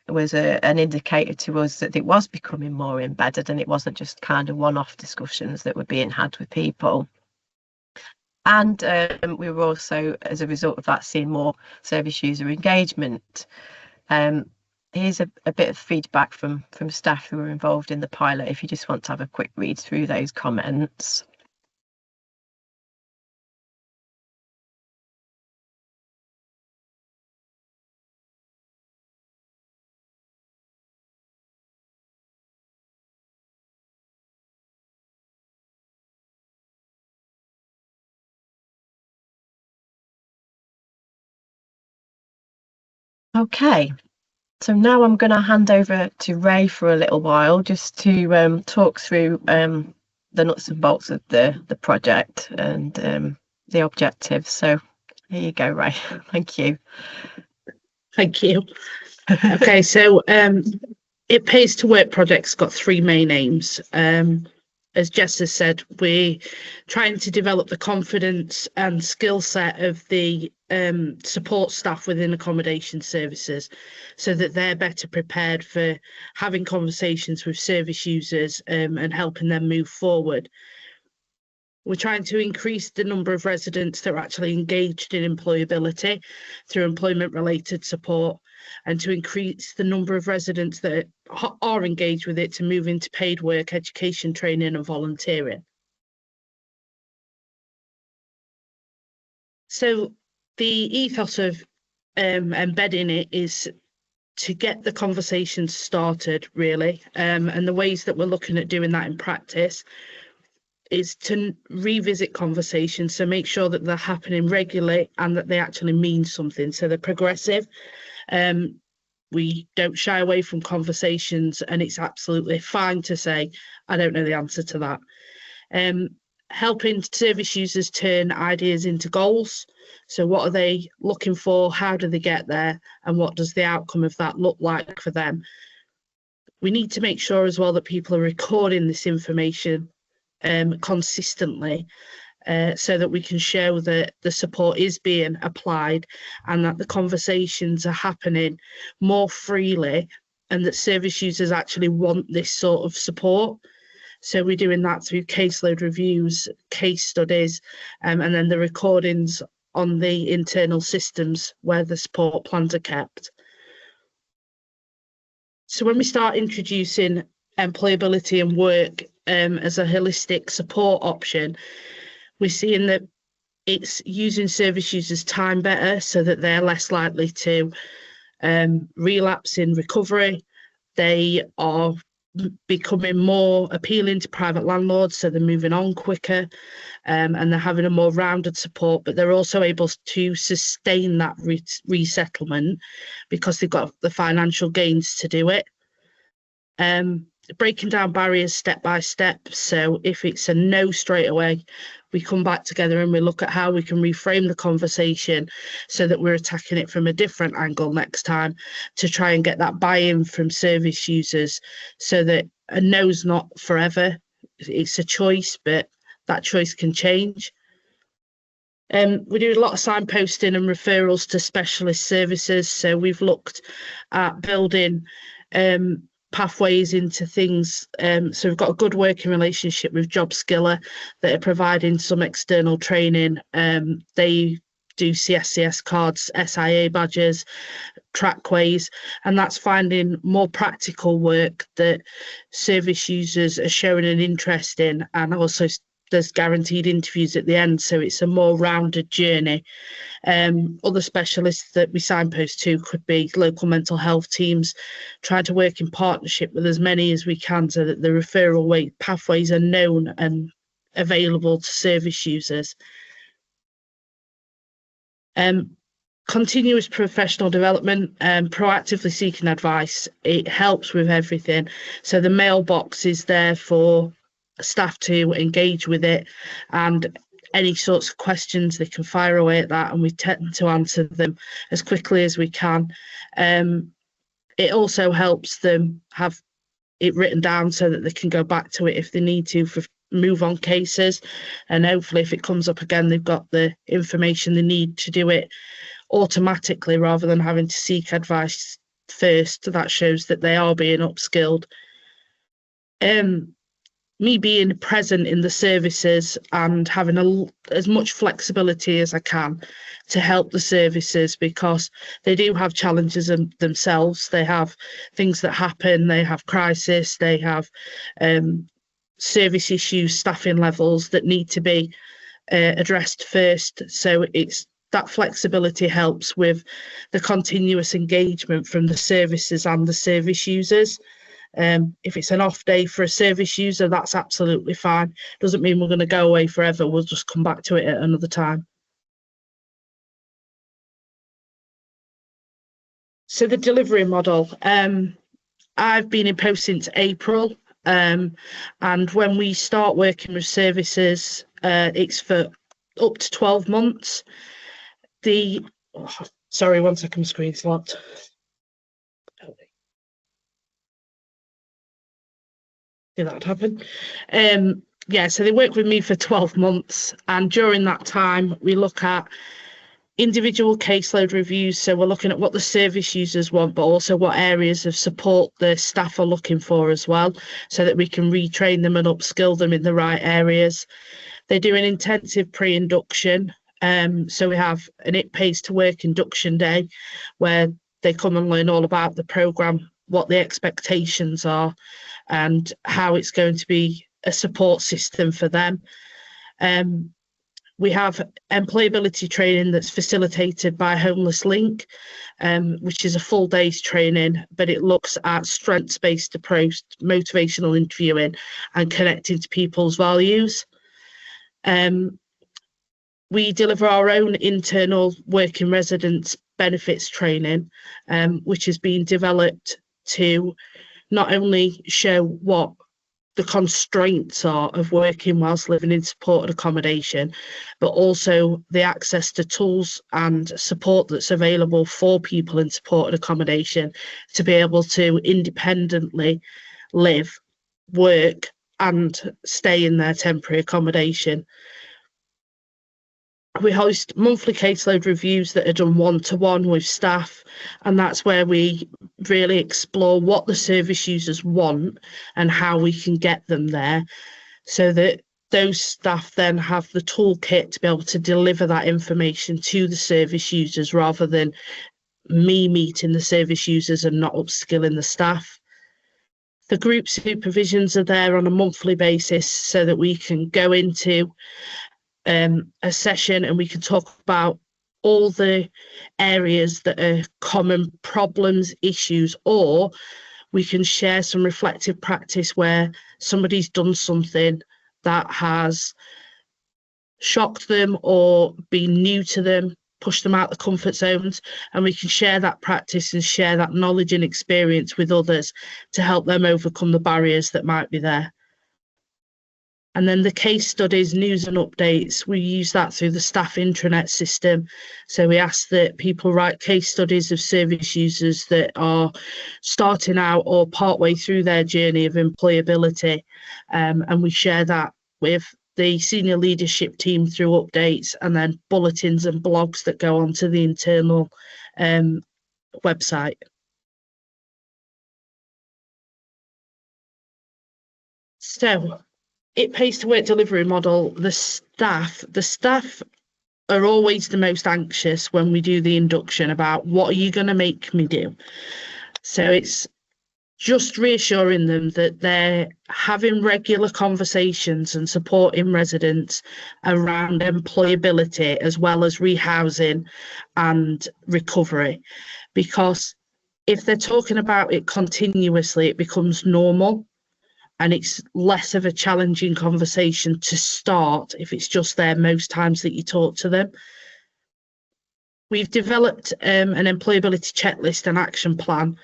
was an indicator to us that it was becoming more embedded, and it wasn't just kind of one-off discussions that were being had with people. And we were also, as a result of that, seeing more service user engagement. Here's a bit of feedback from staff who were involved in the pilot, if you just want to have a quick read through those comments. Okay, so now I'm going to hand over to Ray for a little while, just to talk through the nuts and bolts of the project and the objectives. So here you go, Ray. Thank you. Thank you. Okay, so it Pays to Work project's got three main aims. As Jess has said, we're trying to develop the confidence and skill set of the support staff within accommodation services, so that they're better prepared for having conversations with service users and helping them move forward. We're trying to increase the number of residents that are actually engaged in employability through employment-related support, and to increase the number of residents that are engaged with it to move into paid work, education, training and volunteering. So the ethos of embedding it is to get the conversation started, really, and the ways that we're looking at doing that in practice is to revisit conversations, so make sure that they're happening regularly and that they actually mean something, so they're progressive. We don't shy away from conversations, and it's absolutely fine to say, I don't know the answer to that. Helping service users turn ideas into goals. So what are they looking for? How do they get there? And what does the outcome of that look like for them? We need to make sure as well that people are recording this information consistently, so that we can show that the support is being applied and that the conversations are happening more freely, and that service users actually want this sort of support. So we're doing that through caseload reviews, case studies, and then the recordings on the internal systems where the support plans are kept. So when we start introducing employability and work as a holistic support option, we're seeing that it's using service users' time better, so that they're less likely to relapse in recovery. They are becoming more appealing to private landlords, so they're moving on quicker, and they're having a more rounded support, but they're also able to sustain that resettlement because they've got the financial gains to do it. Breaking down barriers step by step. So if it's a no straight away, we come back together and we look at how we can reframe the conversation so that we're attacking it from a different angle next time to try and get that buy-in from service users, so that a no's not forever. It's a choice, but that choice can change. We do a lot of signposting and referrals to specialist services. So we've looked at building pathways into things. So we've got a good working relationship with JobSkiller that are providing some external training. They do CSCS cards, SIA badges, trackways, and that's finding more practical work that service users are showing an interest in, and also there's guaranteed interviews at the end, so it's a more rounded journey. Other specialists that we signpost to could be local mental health teams, trying to work in partnership with as many as we can so that the referral pathways are known and available to service users. Continuous professional development, proactively seeking advice, it helps with everything. So the mailbox is there for staff to engage with it, and any sorts of questions they can fire away at that, and we tend to answer them as quickly as we can. It also helps them have it written down so that they can go back to it if they need to for move on cases, and hopefully if it comes up again they've got the information they need to do it automatically rather than having to seek advice first. That shows that they are being upskilled. Me being present in the services and having as much flexibility as I can to help the services, because they do have challenges themselves. They have things that happen, they have crisis, they have service issues, staffing levels that need to be addressed first. So it's that flexibility helps with the continuous engagement from the services and the service users. If it's an off day for a service user, that's absolutely fine. Doesn't mean we're going to go away forever. We'll just come back to it at another time. So the delivery model, I've been in post since April, and when we start working with services, it's for up to 12 months. Sorry, 1 second, screen's locked. That would happen. Yeah, so they work with me for 12 months, and during that time we look at individual caseload reviews. So we're looking at what the service users want, but also what areas of support the staff are looking for as well, so that we can retrain them and upskill them in the right areas. They do an intensive pre-induction. So we have an It Pays to Work induction day where they come and learn all about the programme, what the expectations are, and how it's going to be a support system for them. We have employability training that's facilitated by Homeless Link, which is a full day's training, but it looks at strengths-based approach, motivational interviewing, and connecting to people's values. We deliver our own internal working residents benefits training, which is being developed to not only show what the constraints are of working whilst living in supported accommodation, but also the access to tools and support that's available for people in supported accommodation to be able to independently live, work, and stay in their temporary accommodation. We host monthly caseload reviews that are done one-to-one with staff, and that's where we really explore what the service users want and how we can get them there, so that those staff then have the toolkit to be able to deliver that information to the service users, rather than me meeting the service users and not upskilling the staff. The group supervisions are there on a monthly basis so that we can go into a session and we can talk about all the areas that are common problems, issues, or we can share some reflective practice where somebody's done something that has shocked them or been new to them, push them out of the comfort zones, and we can share that practice and share that knowledge and experience with others to help them overcome the barriers that might be there. And then the case studies, news and updates, we use that through the staff intranet system. So we ask that people write case studies of service users that are starting out or partway through their journey of employability. And we share that with the senior leadership team through updates and then bulletins and blogs that go onto the internal website. So, it pays to work delivery model, the staff are always the most anxious when we do the induction about what are you going to make me do. So it's just reassuring them that they're having regular conversations and supporting residents around employability as well as rehousing and recovery, because if they're talking about it continuously, it becomes normal. And it's less of a challenging conversation to start if it's just there most times that you talk to them. We've developed an employability checklist and action plan.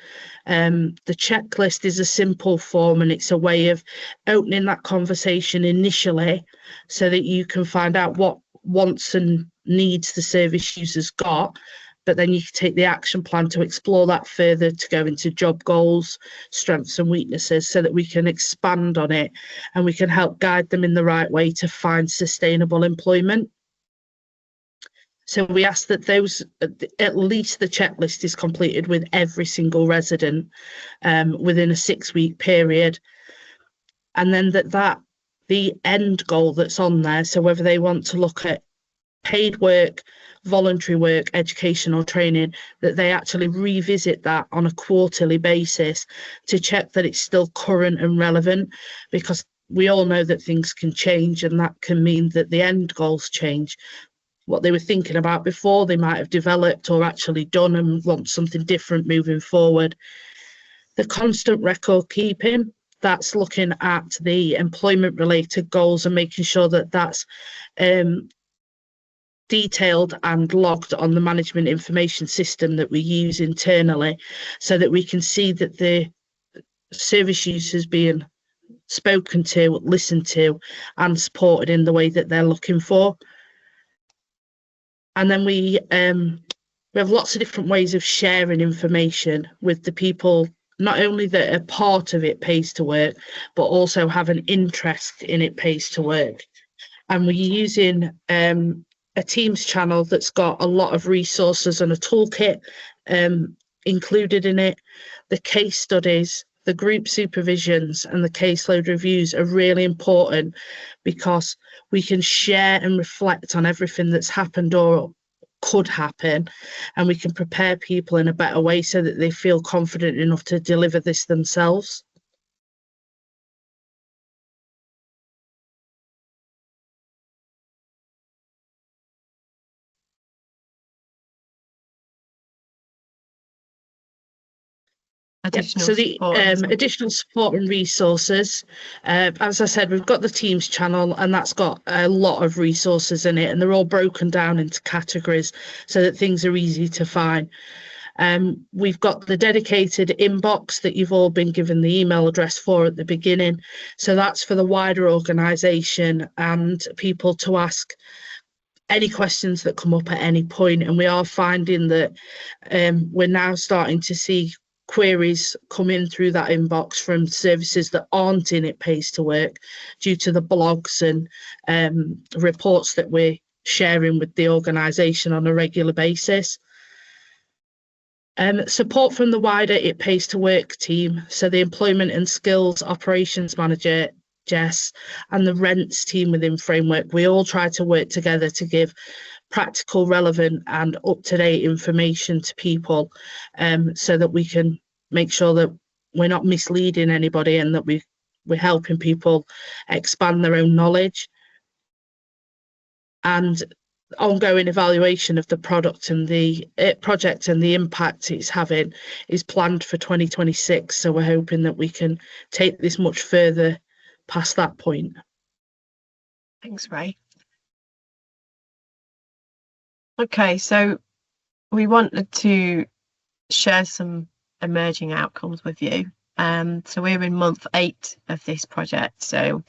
The checklist is a simple form and it's a way of opening that conversation initially so that you can find out what wants and needs the service users got. But then you can take the action plan to explore that further, to go into job goals, strengths and weaknesses, so that we can expand on it and we can help guide them in the right way to find sustainable employment. So we ask that those, at least the checklist is completed with every single resident within a 6-week period. And then the end goal that's on there, so whether they want to look at paid work, voluntary work, education or training, that they actually revisit that on a quarterly basis to check that it's still current and relevant, because we all know that things can change and that can mean that the end goals change. What they were thinking about before, they might have developed or actually done and want something different moving forward. The constant record keeping, that's looking at the employment related goals and making sure that that's detailed and logged on the management information system that we use internally, so that we can see that the service users being spoken to, listened to and supported in the way that they're looking for. And then we have lots of different ways of sharing information with the people, not only that are part of It Pays to Work, but also have an interest in It Pays to Work. And we're using a Teams channel that's got a lot of resources and a toolkit included in it. The case studies, the group supervisions and the caseload reviews are really important because we can share and reflect on everything that's happened or could happen, and we can prepare people in a better way so that they feel confident enough to deliver this themselves. Additional so the support as well. additional support and resources, as I said, we've got the Teams channel and that's got a lot of resources in it, and they're all broken down into categories so that things are easy to find. We've got the dedicated inbox that you've all been given the email address for at the beginning, so that's for the wider organisation and people to ask any questions that come up at any point. And we are finding that we're now starting to see queries come in through that inbox from services that aren't in It Pays to Work, due to the blogs and reports that we're sharing with the organisation on a regular basis. Support from the wider It Pays to Work team, so the Employment and Skills Operations Manager, Jess, and the Rents team within Framework. We all try to work together to give practical, relevant and up-to-date information to people, so that we can make sure that we're not misleading anybody and that we're helping people expand their own knowledge. And ongoing evaluation of the product and the project and the impact it's having is planned for 2026. So we're hoping that we can take this much further past that point. Thanks, Ray. Okay, so we wanted to share some emerging outcomes with you. So we're in month 8 of this project. So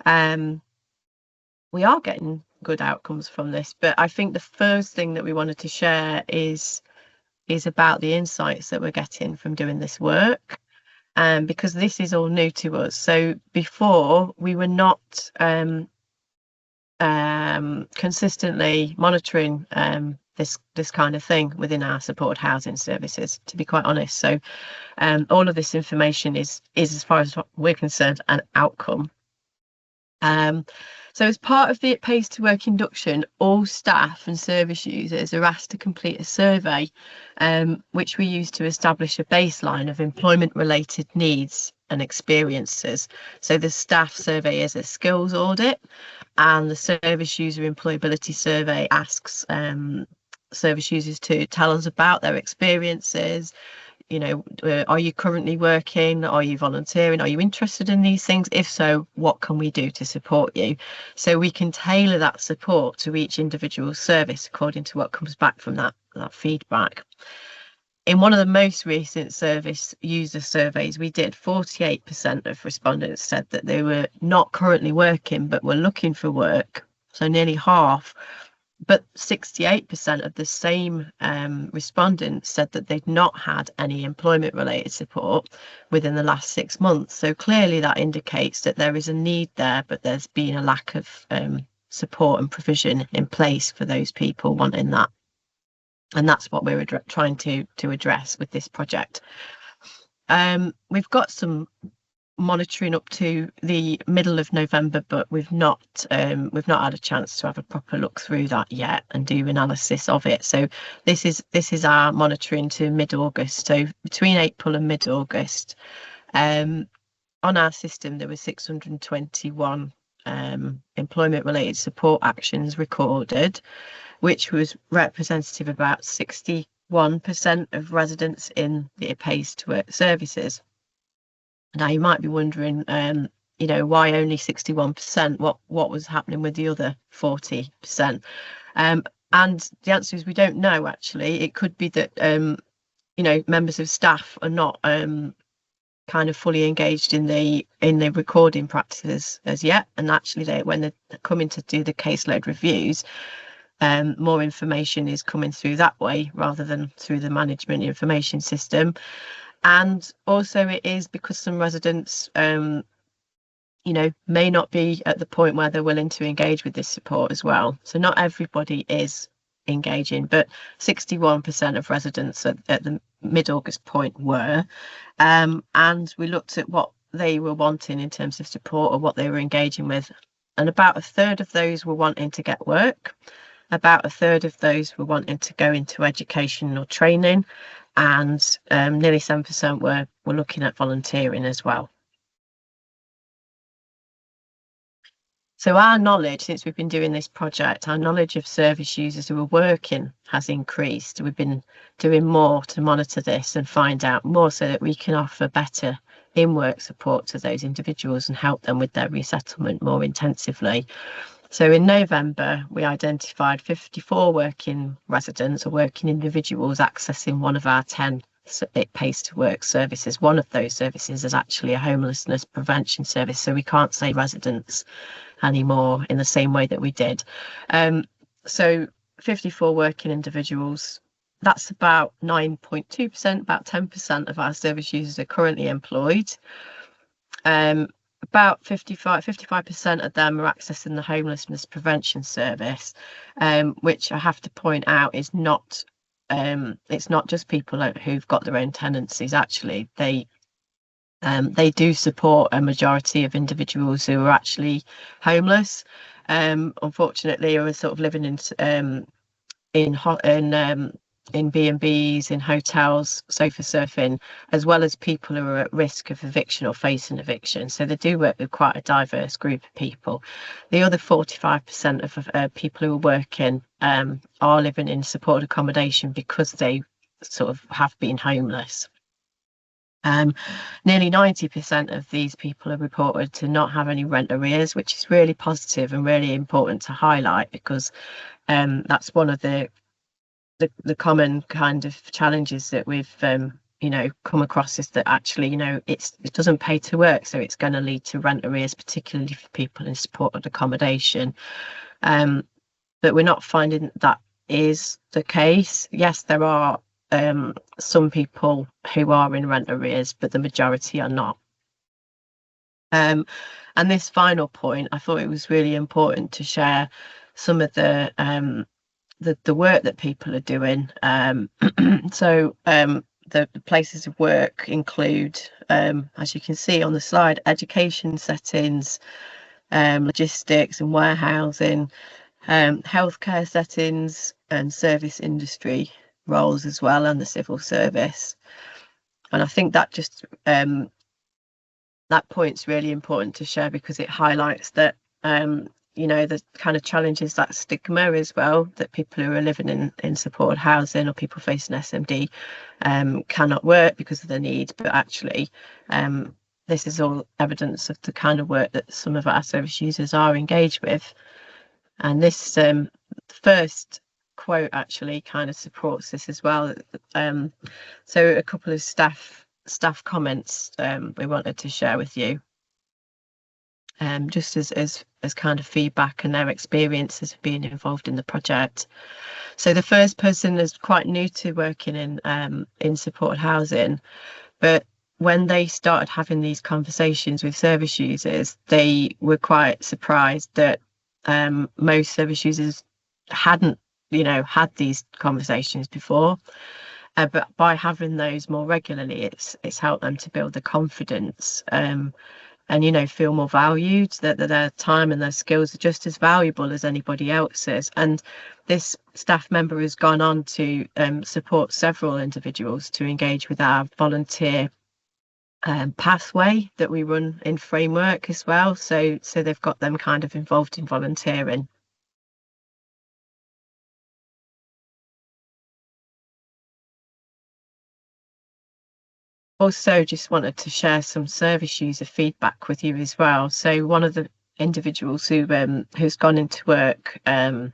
we are getting good outcomes from this, but I think the first thing that we wanted to share is about the insights that we're getting from doing this work, because this is all new to us. So before, we were not consistently monitoring this kind of thing within our supported housing services, to be quite honest. So all of this information is as far as we're concerned, an outcome. So as part of the It Pays to Work induction, all staff and service users are asked to complete a survey, which we use to establish a baseline of employment-related needs and experiences. So the staff survey is a skills audit, and the service user employability survey asks service users to tell us about their experiences. You know, are you currently working? Are you volunteering? Are you interested in these things? If so, what can we do to support you? So we can tailor that support to each individual service according to what comes back from that feedback. In one of the most recent service user surveys we did, 48% of respondents said that they were not currently working but were looking for work, so nearly half. But 68% of the same respondents said that they'd not had any employment related support within the last 6 months. So clearly that indicates that there is a need there, but there's been a lack of support and provision in place for those people wanting that. And that's what we're trying to address with this project. We've got some monitoring up to the middle of November, but we've not had a chance to have a proper look through that yet and do analysis of it. So this is our monitoring to mid-August. So between April and mid-August, on our system there were 621 employment related support actions recorded, which was representative of about 61% of residents in the It Pays to Work services. Now you might be wondering, you know, why only 61%? What was happening with the other 40%? And the answer is we don't know. Actually, it could be that you know, members of staff are not kind of fully engaged in the recording practices as yet, and actually when they're coming to do the caseload reviews, more information is coming through that way rather than through the management information system. And also it is because some residents, you know, may not be at the point where they're willing to engage with this support as well. So not everybody is engaging, but 61% of residents at the mid-August point were. And we looked at what they were wanting in terms of support or what they were engaging with. And about a third of those were wanting to get work. About a third of those were wanting to go into education or training, and nearly 7% were looking at volunteering as well. So our knowledge, since we've been doing this project, our knowledge of service users who are working has increased. We've been doing more to monitor this and find out more so that we can offer better in-work support to those individuals and help them with their resettlement more intensively. So in November, we identified 54 working residents or working individuals accessing one of our 10 It Pays to Work services. One of those services is actually a homelessness prevention service, so we can't say residents anymore in the same way that we did. So 54 working individuals, that's about 9.2%, about 10% of our service users are currently employed. About 55% of them are accessing the homelessness prevention service, which I have to point out is not, it's not just people who've got their own tenancies. Actually, they do support a majority of individuals who are actually homeless, unfortunately, or are sort of living in in B&Bs, in hotels, sofa surfing, as well as people who are at risk of eviction or facing eviction. So they do work with quite a diverse group of people. The other 45% of people who are working are living in supported accommodation because they sort of have been homeless. Nearly 90% of these people are reported to not have any rent arrears, which is really positive and really important to highlight, because that's one of the common kind of challenges that we've come across, is that actually it doesn't pay to work, so it's going to lead to rent arrears, particularly for people in supported accommodation. But we're not finding that is the case. Yes, there are some people who are in rent arrears, but the majority are not. And this final point, I thought it was really important to share some of the work that people are doing. So the places of work include, as you can see on the slide, education settings, logistics and warehousing, healthcare settings, and service industry roles as well, and the civil service. And I think that just that point's really important to share, because it highlights that the kind of challenges, that stigma as well, that people who are living in supported housing or people facing SMD cannot work because of the need. But actually this is all evidence of the kind of work that some of our service users are engaged with. And this first quote actually kind of supports this as well. So a couple of staff comments we wanted to share with you, just as kind of feedback and their experiences of being involved in the project. So the first person is quite new to working in supported housing, but when they started having these conversations with service users, they were quite surprised that most service users hadn't had these conversations before, but by having those more regularly, it's helped them to build the confidence and feel more valued, that their time and their skills are just as valuable as anybody else's. And this staff member has gone on to support several individuals to engage with our volunteer pathway that we run in Framework as well. So they've got them kind of involved in volunteering. Also, just wanted to share some service user feedback with you as well. So one of the individuals who's gone into work as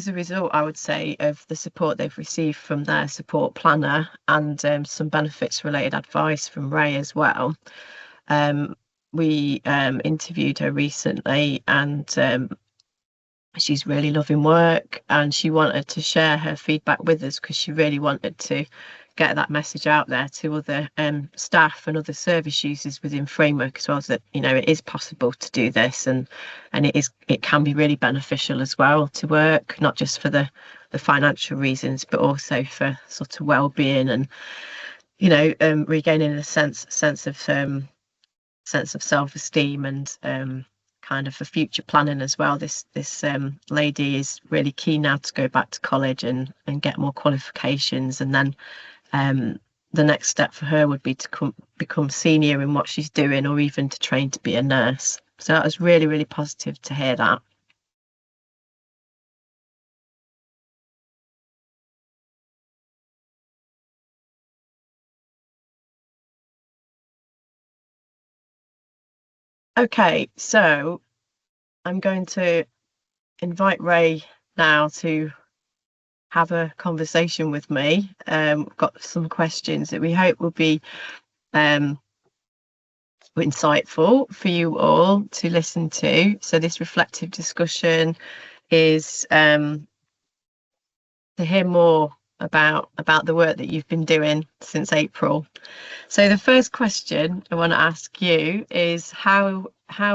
a result, I would say, of the support they've received from their support planner and some benefits related advice from Ray as well. We interviewed her recently, and she's really loving work, and she wanted to share her feedback with us because she really wanted to get that message out there to other staff and other service users within Framework as well, as that it is possible to do this, and it can be really beneficial as well to work, not just for the financial reasons, but also for sort of well-being and regaining a sense of self-esteem and kind of for future planning as well. This lady is really keen now to go back to college and get more qualifications, and then the next step for her would be to become senior in what she's doing, or even to train to be a nurse. So that was really, really positive to hear that. Okay, so I'm going to invite Ray now to have a conversation with me. We've got some questions that we hope will be insightful for you all to listen to. So this reflective discussion is to hear more about the work that you've been doing since April. So the first question I want to ask you is how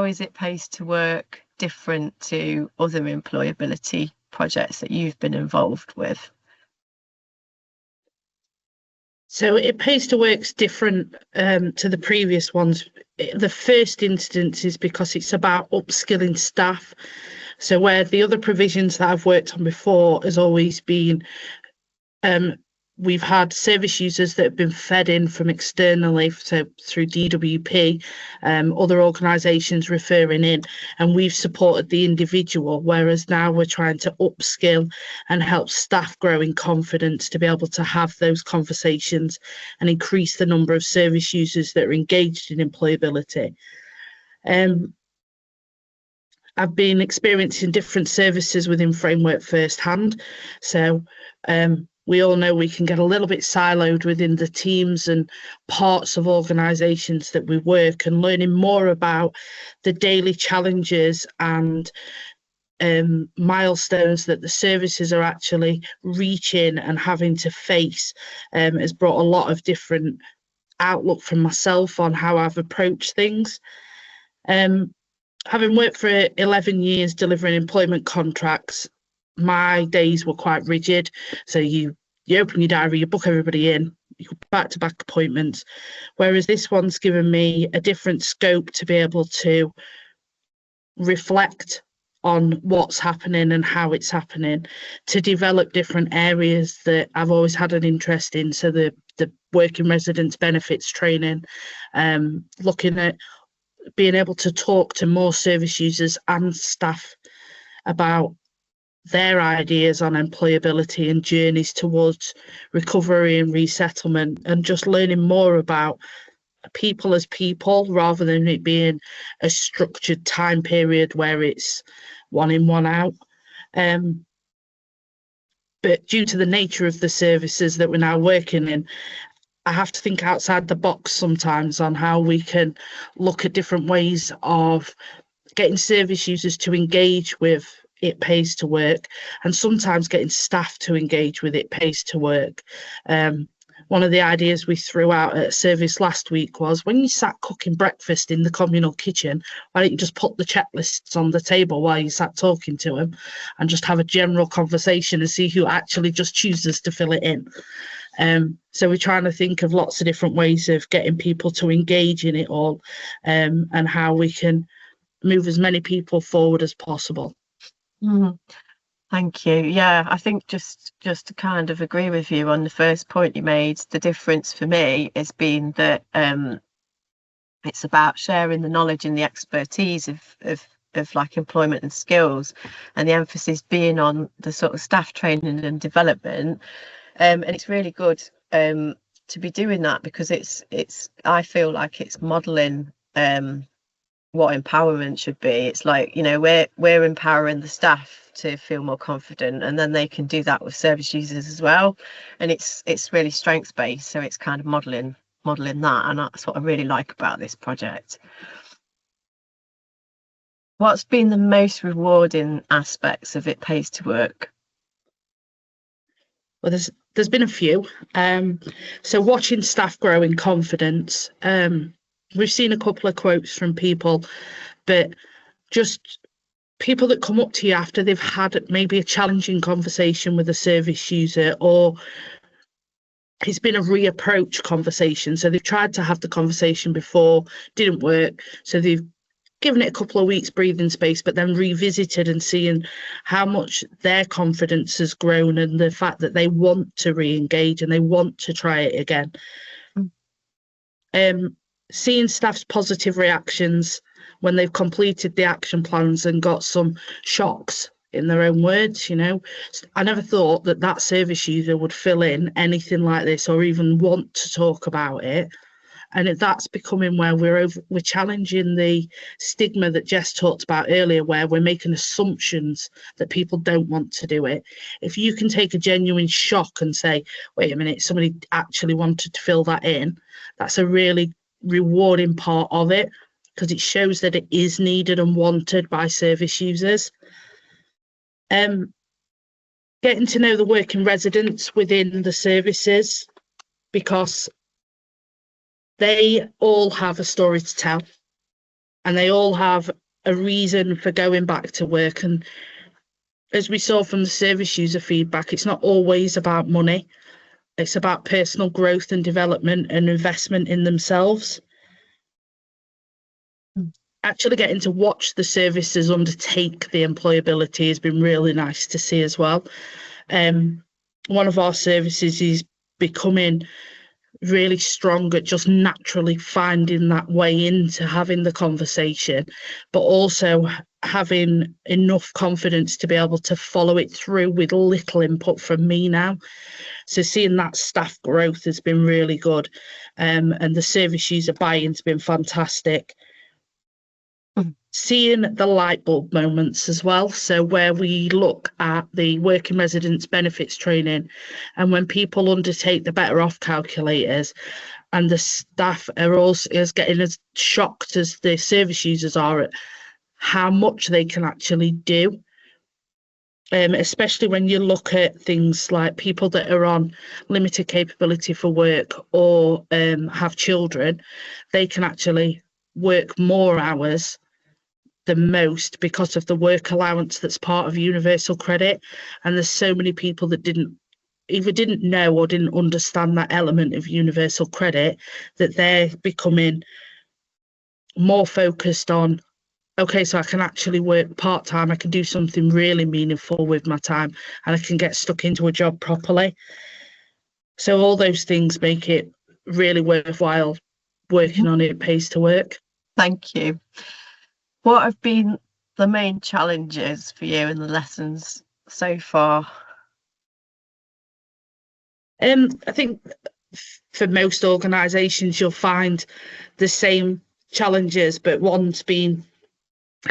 is It Pays to Work different to other employability projects that you've been involved with? So It Pays to Work's different to the previous ones. The first instance is because it's about upskilling staff. So where the other provisions that I've worked on before has always been We've had service users that have been fed in from externally, so through DWP, other organisations referring in, and we've supported the individual, whereas now we're trying to upskill and help staff grow in confidence to be able to have those conversations and increase the number of service users that are engaged in employability. I've been experiencing different services within Framework firsthand, so we all know we can get a little bit siloed within the teams and parts of organisations that we work, and learning more about the daily challenges and milestones that the services are actually reaching and having to face has brought a lot of different outlook from myself on how I've approached things. Having worked for 11 years delivering employment contracts, my days were quite rigid. So you open your diary, you book everybody in, you go back-to-back appointments. Whereas this one's given me a different scope to be able to reflect on what's happening and how it's happening, to develop different areas that I've always had an interest in. So the working residents benefits training, looking at being able to talk to more service users and staff about their ideas on employability and journeys towards recovery and resettlement, and just learning more about people as people rather than it being a structured time period where it's one in, one out. But due to the nature of the services that we're now working in, I have to think outside the box sometimes on how we can look at different ways of getting service users to engage with It Pays to Work, and sometimes getting staff to engage with It Pays to Work. One of the ideas we threw out at a service last week was, when you sat cooking breakfast in the communal kitchen, why don't you just put the checklists on the table while you sat talking to them and just have a general conversation and see who actually just chooses to fill it in. So we're trying to think of lots of different ways of getting people to engage in it all, and how we can move as many people forward as possible. Thank you. Yeah, I think just to kind of agree with you on the first point you made, the difference for me has been that it's about sharing the knowledge and the expertise of like employment and skills, and the emphasis being on the sort of staff training and development. And it's really good to be doing that, because it's I feel like it's modelling what empowerment should be. It's like, you know, we're empowering the staff to feel more confident, and then they can do that with service users as well. And it's really strengths based, so it's kind of modelling that, and that's what I really like about this project. What's been the most rewarding aspects of It Pays to Work? Well, there's been a few. So watching staff grow in confidence. We've seen a couple of quotes from people, but just people that come up to you after they've had maybe a challenging conversation with a service user, or it's been a reapproach conversation. So they've tried to have the conversation before, didn't work. So they've given it a couple of weeks breathing space, but then revisited and seeing how much their confidence has grown, and the fact that they want to re-engage and they want to try it again. Seeing staff's positive reactions when they've completed the action plans and got some shocks, in their own words. You know, I never thought that service user would fill in anything like this or even want to talk about it. And that's becoming where we're challenging the stigma that Jess talked about earlier, where we're making assumptions that people don't want to do it. If you can take a genuine shock and say, wait a minute, somebody actually wanted to fill that in, that's a really rewarding part of it, because it shows that it is needed and wanted by service users. Getting to know the working residents within the services, because they all have a story to tell, and they all have a reason for going back to work. And as we saw from the service user feedback, it's not always about money. It's about personal growth and development and investment in themselves. Actually getting to watch the services undertake the employability has been really nice to see as well. one of our services is becoming really strong at just naturally finding that way into having the conversation, but also having enough confidence to be able to follow it through with little input from me now. So seeing that staff growth has been really good, and the service user buy-in's been fantastic. Seeing the light bulb moments as well. So where we look at the working residents benefits training, and when people undertake the better off calculators, and the staff are also is getting as shocked as the service users are at how much they can actually do. Especially when you look at things like people that are on limited capability for work or have children, they can actually work more hours than most because of the work allowance that's part of universal credit. And there's so many people that either didn't know or didn't understand that element of universal credit, that they're becoming more focused on, okay, so I can actually work part-time, I can do something really meaningful with my time, and I can get stuck into a job properly. So all those things make it really worthwhile working on It Pays to Work. Thank you. What have been the main challenges for you in the lessons so far? I think for most organisations you'll find the same challenges, but one's been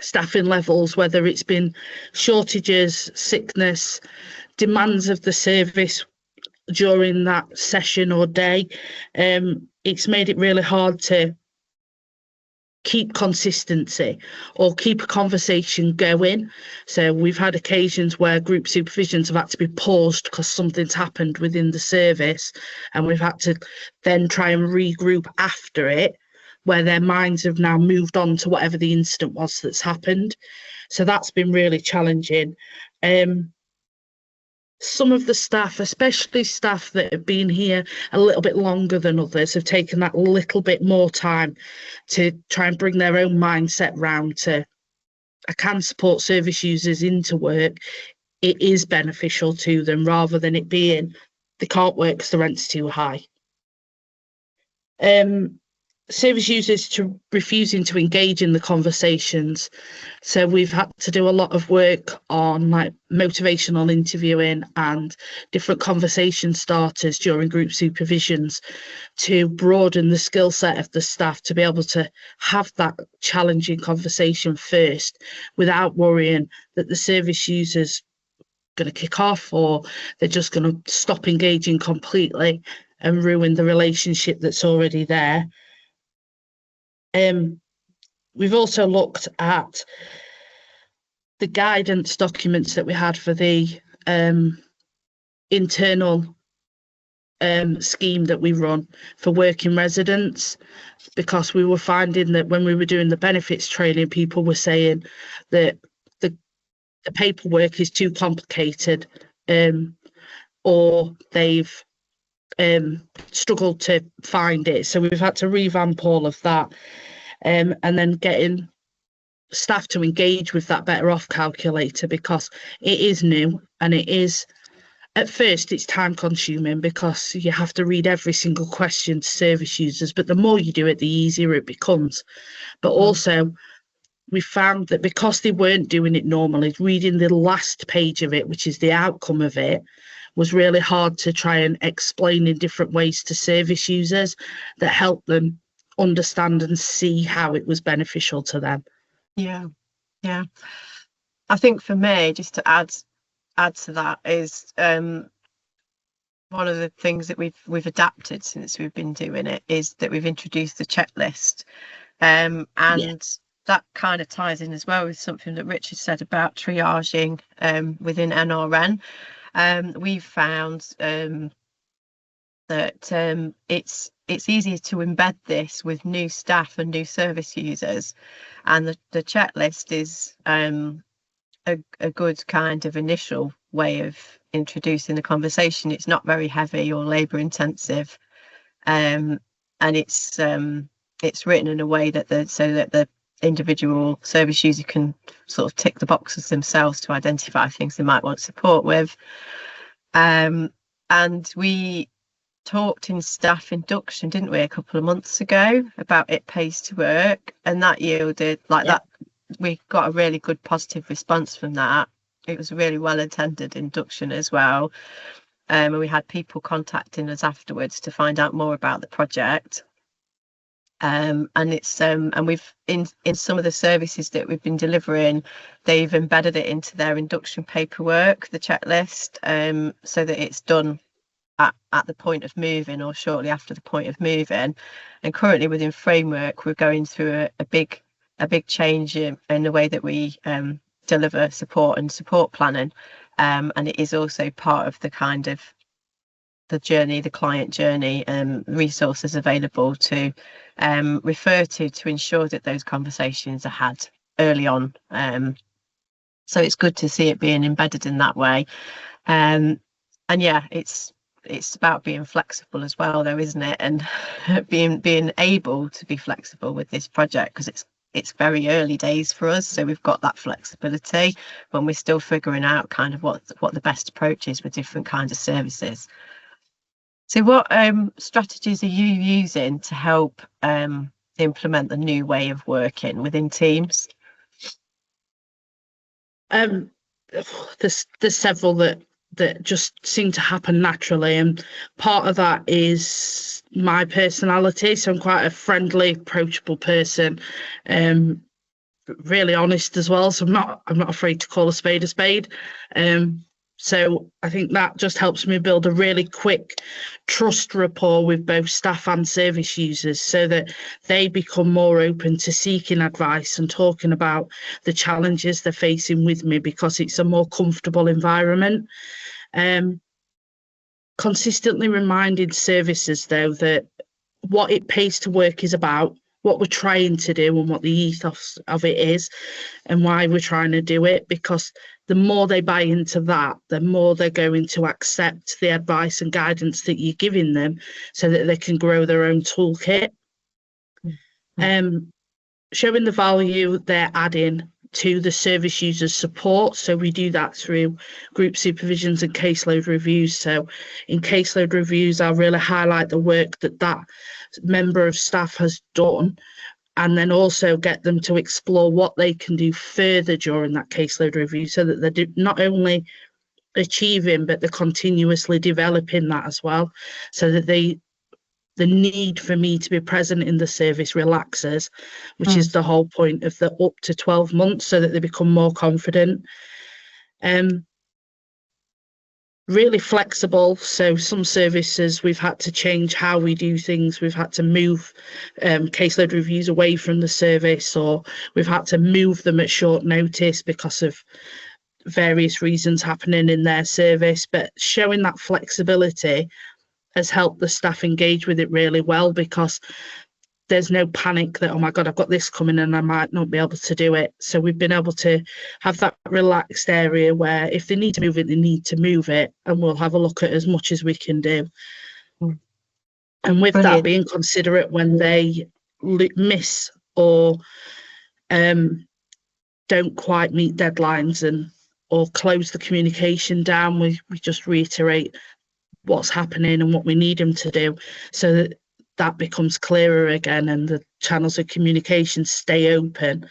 staffing levels, whether it's been shortages, sickness, demands of the service during that session or day. It's made it really hard to keep consistency or keep a conversation going. So we've had occasions where group supervisions have had to be paused because something's happened within the service, and we've had to then try and regroup after it, where their minds have now moved on to whatever the incident was that's happened. So that's been really challenging. Some of the staff, especially staff that have been here a little bit longer than others, have taken that little bit more time to try and bring their own mindset round to, I can support service users into work. It is beneficial to them, rather than it being they can't work because the rent's too high. Service users refusing to engage in the conversations. So we've had to do a lot of work on like motivational interviewing and different conversation starters during group supervisions to broaden the skill set of the staff to be able to have that challenging conversation first, without worrying that the service users going to kick off or they're just going to stop engaging completely and ruin the relationship that's already there. We've also looked at the guidance documents that we had for the internal scheme that we run for working residents, because we were finding that when we were doing the benefits training, people were saying that the paperwork is too complicated, or they've struggled to find it. So we've had to revamp all of that. And then getting staff to engage with that better off calculator, because it is new, and it is, at first it's time consuming because you have to read every single question to service users, but the more you do it, the easier it becomes. But also we found that because they weren't doing it normally, reading the last page of it, which is the outcome of it, was really hard to try and explain in different ways to service users that help them understand and see how it was beneficial to them. Yeah. I think for me, just to add to that, is one of the things that we've adapted since we've been doing it is that we've introduced the checklist, and that kind of ties in as well with something that Richard said about triaging within NRN. We've found that it's easier to embed this with new staff and new service users, and the checklist is a good kind of initial way of introducing the conversation. It's not very heavy or labour intensive, and it's written in a way that so that the individual service user can sort of tick the boxes themselves to identify things they might want support with. and we talked in staff induction, didn't we, a couple of months ago about it pays to work, and that yielded that. We got a really good positive response from that. It was a really well attended induction as well. And we had people contacting us afterwards to find out more about the project. And it's and we've in some of the services that we've been delivering, they've embedded it into their induction paperwork, the checklist, so that it's done at the point of moving or shortly after the point of moving. And currently within Framework, we're going through a big change in the way that we deliver support and support planning, and it is also part of the kind of the journey, the client journey, resources available to refer to ensure that those conversations are had early on. So it's good to see it being embedded in that way. And yeah, it's about being flexible as well, though, isn't it? And being able to be flexible with this project, because it's very early days for us, so we've got that flexibility when we're still figuring out kind of what the best approach is with different kinds of services. So what strategies are you using to help implement the new way of working within teams? There's several that just seem to happen naturally, and part of that is my personality. So I'm quite a friendly, approachable person, really honest as well. So I'm not afraid to call a spade a spade. So I think that just helps me build a really quick trust rapport with both staff and service users, so that they become more open to seeking advice and talking about the challenges they're facing with me, because it's a more comfortable environment. Consistently reminding services, though, that what it pays to work is about, what we're trying to do and what the ethos of it is and why we're trying to do it, because the more they buy into that, the more they're going to accept the advice and guidance that you're giving them, so that they can grow their own toolkit. Showing the value they're adding to the service users' support. So we do that through group supervisions and caseload reviews. So in caseload reviews, I'll really highlight the work that member of staff has done, and then also get them to explore what they can do further during that caseload review, so that they're not only achieving, but they're continuously developing that as well, so that the need for me to be present in the service relaxes, which is the whole point of the up to 12 months, so that they become more confident. Really flexible. So some services, we've had to change how we do things. We've had to move caseload reviews away from the service, or we've had to move them at short notice because of various reasons happening in their service. But showing that flexibility has helped the staff engage with it really well, because there's no panic that, oh my God, I've got this coming and I might not be able to do it. So we've been able to have that relaxed area where if they need to move it, they need to move it, and we'll have a look at as much as we can do. And with that, being considerate when they miss or don't quite meet deadlines or close the communication down, we just reiterate what's happening and what we need them to do, so that becomes clearer again and the channels of communication stay open.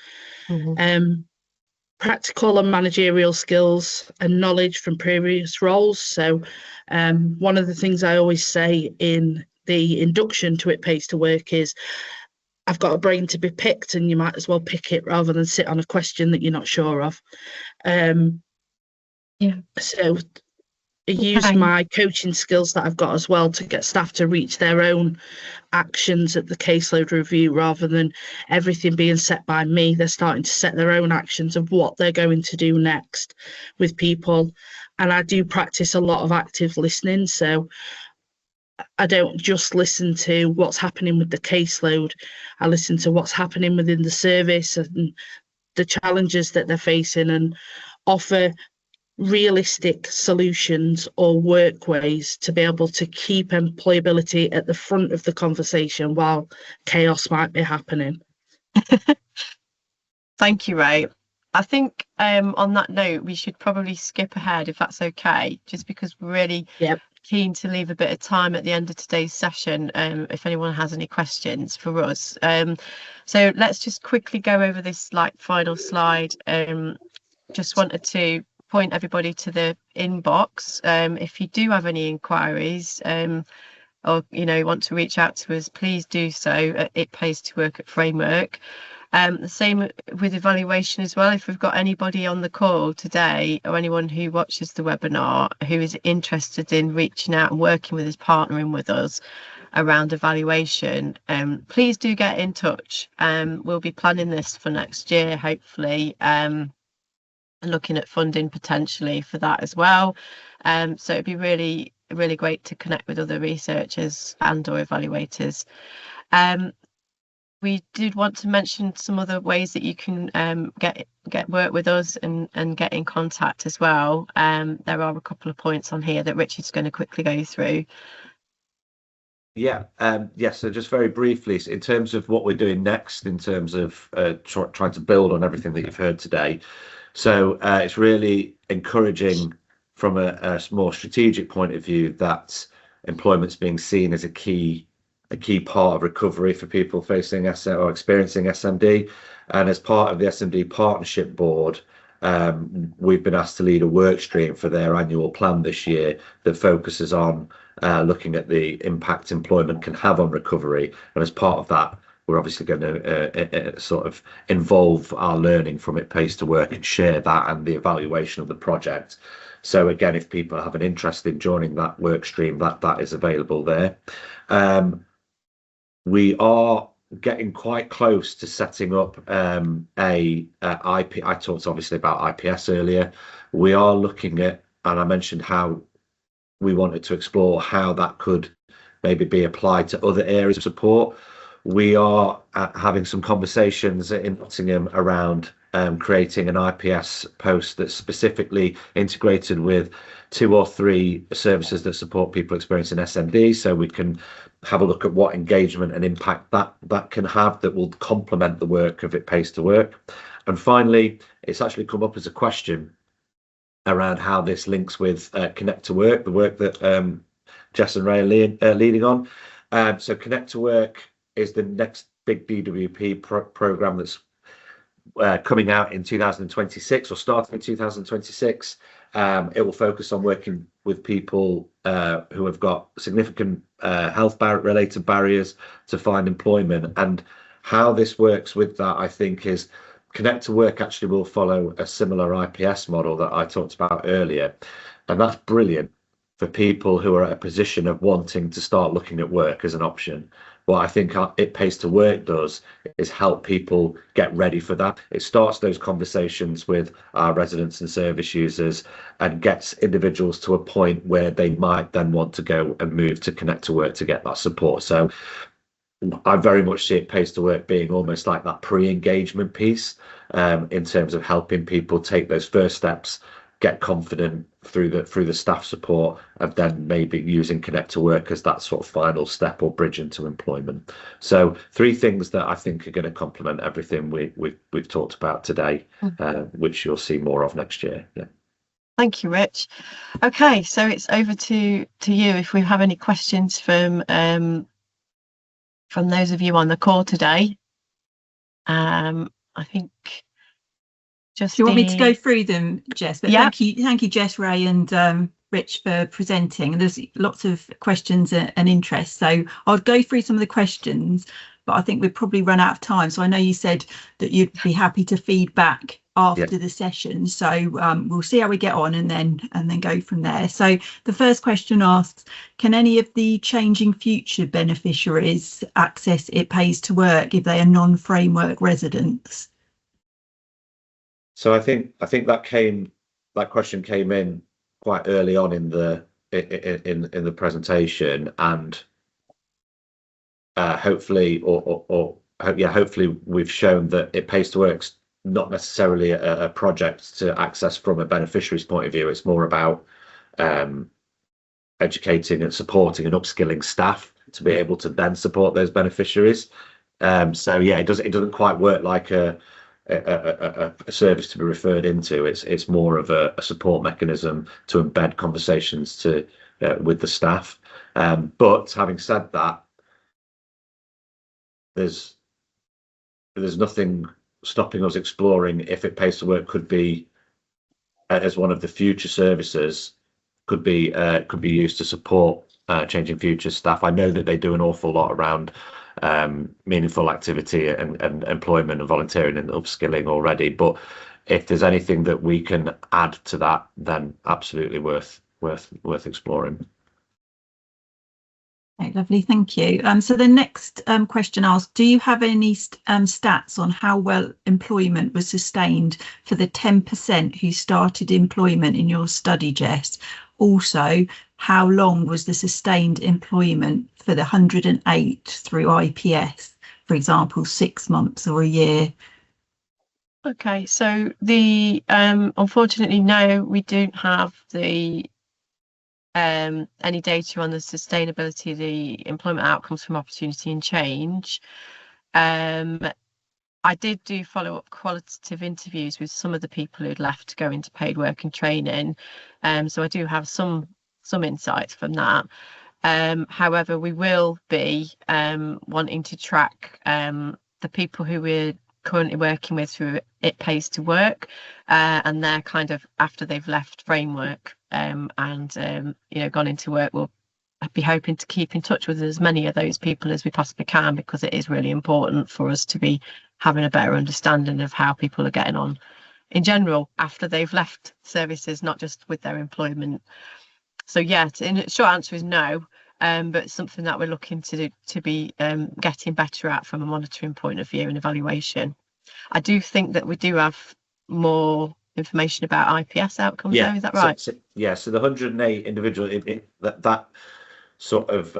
Practical and managerial skills and knowledge from previous roles. So one of the things I always say in the induction to It Pays to Work is, I've got a brain to be picked, and you might as well pick it rather than sit on a question that you're not sure of. So I use my coaching skills that I've got as well to get staff to reach their own actions at the caseload review, rather than everything being set by me. They're starting to set their own actions of what they're going to do next with people. And I do practice a lot of active listening. So I don't just listen to what's happening with the caseload. I listen to what's happening within the service and the challenges that they're facing, and offer realistic solutions or workways to be able to keep employability at the front of the conversation while chaos might be happening. Thank you, Ray. I think on that note, we should probably skip ahead, if that's okay, just because we're really keen to leave a bit of time at the end of today's session if anyone has any questions for us. So let's just quickly go over this final slide. Just wanted to point everybody to the inbox. If you do have any inquiries or want to reach out to us, please do so at It Pays to Work at Framework. The same with evaluation as well. If we've got anybody on the call today or anyone who watches the webinar who is interested in reaching out and working with us, partnering with us around evaluation, please do get in touch. We'll be planning this for next year, hopefully, and looking at funding potentially for that as well. So it'd be really, really great to connect with other researchers and or evaluators. We did want to mention some other ways that you can get work with us and get in contact as well. There are a couple of points on here that Richard's going to quickly go through. Yeah, yes. So just very briefly, in terms of what we're doing next, in terms of trying to build on everything that you've heard today. So it's really encouraging from a more strategic point of view that employment's being seen as a key part of recovery for people facing or experiencing SMD. And as part of the SMD Partnership Board, we've been asked to lead a work stream for their annual plan this year that focuses on looking at the impact employment can have on recovery. And as part of that, we're obviously going to sort of involve our learning from It Pays to Work and share that and the evaluation of the project. So again, if people have an interest in joining that work stream, that is available there. We are getting quite close to setting up IP. I talked obviously about IPS earlier. We are looking at, and I mentioned how we wanted to explore how that could maybe be applied to other areas of support. We are having some conversations in Nottingham around creating an IPS post that's specifically integrated with 2 or 3 services that support people experiencing SMD, so we can have a look at what engagement and impact that can have that will complement the work of It Pays to Work. And finally, it's actually come up as a question around how this links with Connect to Work, the work that Jess and Ray are leading on. So Connect to Work is the next big DWP program that's coming out in 2026 or starting in 2026. It will focus on working with people who have got significant health related barriers to find employment. And how this works with that, I think, is Connect to Work actually will follow a similar IPS model that I talked about earlier. And that's brilliant for people who are at a position of wanting to start looking at work as an option. What I think It Pays to Work does is help people get ready for that. It starts those conversations with our residents and service users and gets individuals to a point where they might then want to go and move to Connect to Work to get that support. So I very much see It Pays to Work being almost like that pre-engagement piece in terms of helping people take those first steps, get confident through the staff support, and then maybe using Connect to Work as that sort of final step or bridge into employment. So 3 things that I think are going to complement everything we've talked about today, which you'll see more of next year. Yeah. Thank you, Rich. Okay, so it's over to you if we have any questions from those of you on the call today. I think just do you want me to go through them, Jess? But yeah. Thank you, Jess, Ray, and Rich for presenting. And there's lots of questions and interest. So I'll go through some of the questions, but I think we've probably run out of time. So I know you said that you'd be happy to feed back after the session. So we'll see how we get on and then go from there. So the first question asks, can any of the Changing Future beneficiaries access It Pays to Work if they are non-framework residents? So I think that question came in quite early on in the presentation, and hopefully we've shown that It Pays to Work's not necessarily a project to access from a beneficiary's point of view. It's more about educating and supporting and upskilling staff to be able to then support those beneficiaries. So yeah, it doesn't quite work like a service to be referred into. It's more of a support mechanism to embed conversations to with the staff. But having said that, there's nothing stopping us exploring if It Pays to Work could be as one of the future services, could be used to support Changing Future staff. I know that they do an awful lot around meaningful activity and employment and volunteering and upskilling already, but if there's anything that we can add to that, then absolutely worth exploring. Okay, lovely, thank you. So the next question asks, do you have any stats on how well employment was sustained for the 10% who started employment in your study, Jess? Also, how long was the sustained employment for the 108 through IPS, for example, 6 months or a year? Okay, so the unfortunately, no, we don't have the any data on the sustainability of the employment outcomes from opportunity and change. I did do follow-up qualitative interviews with some of the people who'd left to go into paid work and training, so I do have some insights from that. However, we will be wanting to track the people who we're currently working with through It Pays to Work, and they're kind of after they've left framework and gone into work. We'll be hoping to keep in touch with as many of those people as we possibly can, because it is really important for us to be having a better understanding of how people are getting on in general after they've left services, not just with their employment. So yeah, the short answer is no, but it's something that we're looking to be getting better at from a monitoring point of view and evaluation. I do think that we do have more information about IPS outcomes though, is that right? So the 108 individual, that sort of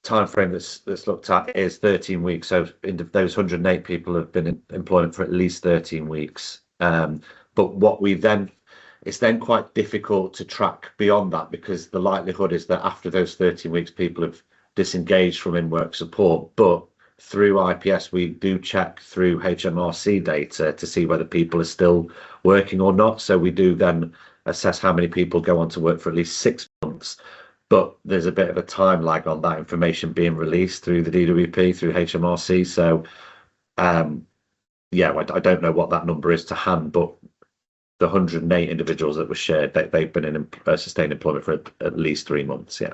time frame that's looked at is 13 weeks. So those 108 people have been in employment for at least 13 weeks. But what we then, it's then quite difficult to track beyond that, because the likelihood is that after those 13 weeks, people have disengaged from in-work support. But through IPS, we do check through HMRC data to see whether people are still working or not. So we do then assess how many people go on to work for at least 6 months. But there's a bit of a time lag on that information being released through the DWP, through HMRC. So, I don't know what that number is to hand, but the 108 individuals that were shared, they've been in sustained employment for at least 3 months. Yeah.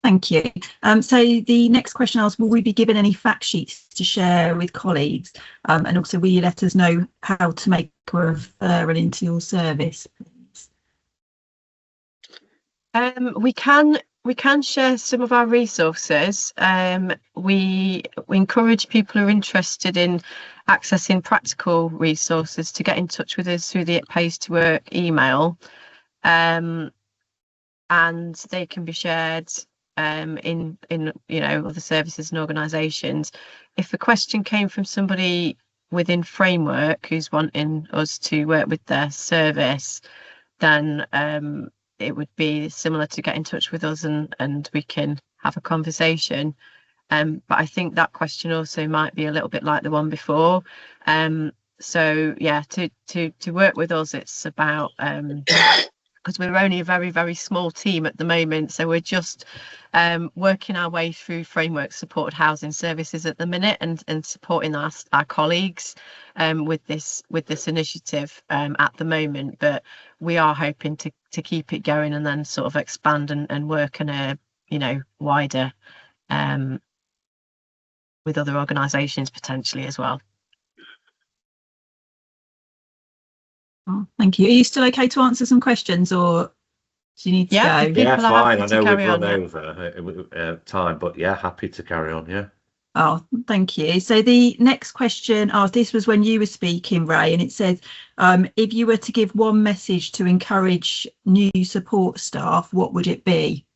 Thank you. So the next question asks, will we be given any fact sheets to share with colleagues? And also, will you let us know how to make a referral into your service? We can share some of our resources. We encourage people who are interested in accessing practical resources to get in touch with us through the It Pays to Work email, and they can be shared in other services and organisations. If a question came from somebody within framework who's wanting us to work with their service, then it would be similar to get in touch with us and we can have a conversation. But I think that question also might be a little bit like the one before. So yeah, to work with us, it's about because we're only a very, very small team at the moment, so we're just working our way through framework supported housing services at the minute and supporting our colleagues with this initiative at the moment. But we are hoping to keep it going and then sort of expand and work in a wider with other organisations potentially as well. Oh, thank you. Are you still okay to answer some questions, or do you need to go? Yeah, fine. I know we've run over time, but yeah, happy to carry on. Yeah. Oh, thank you. So the next question, this was when you were speaking, Ray, and it says, if you were to give one message to encourage new support staff, what would it be?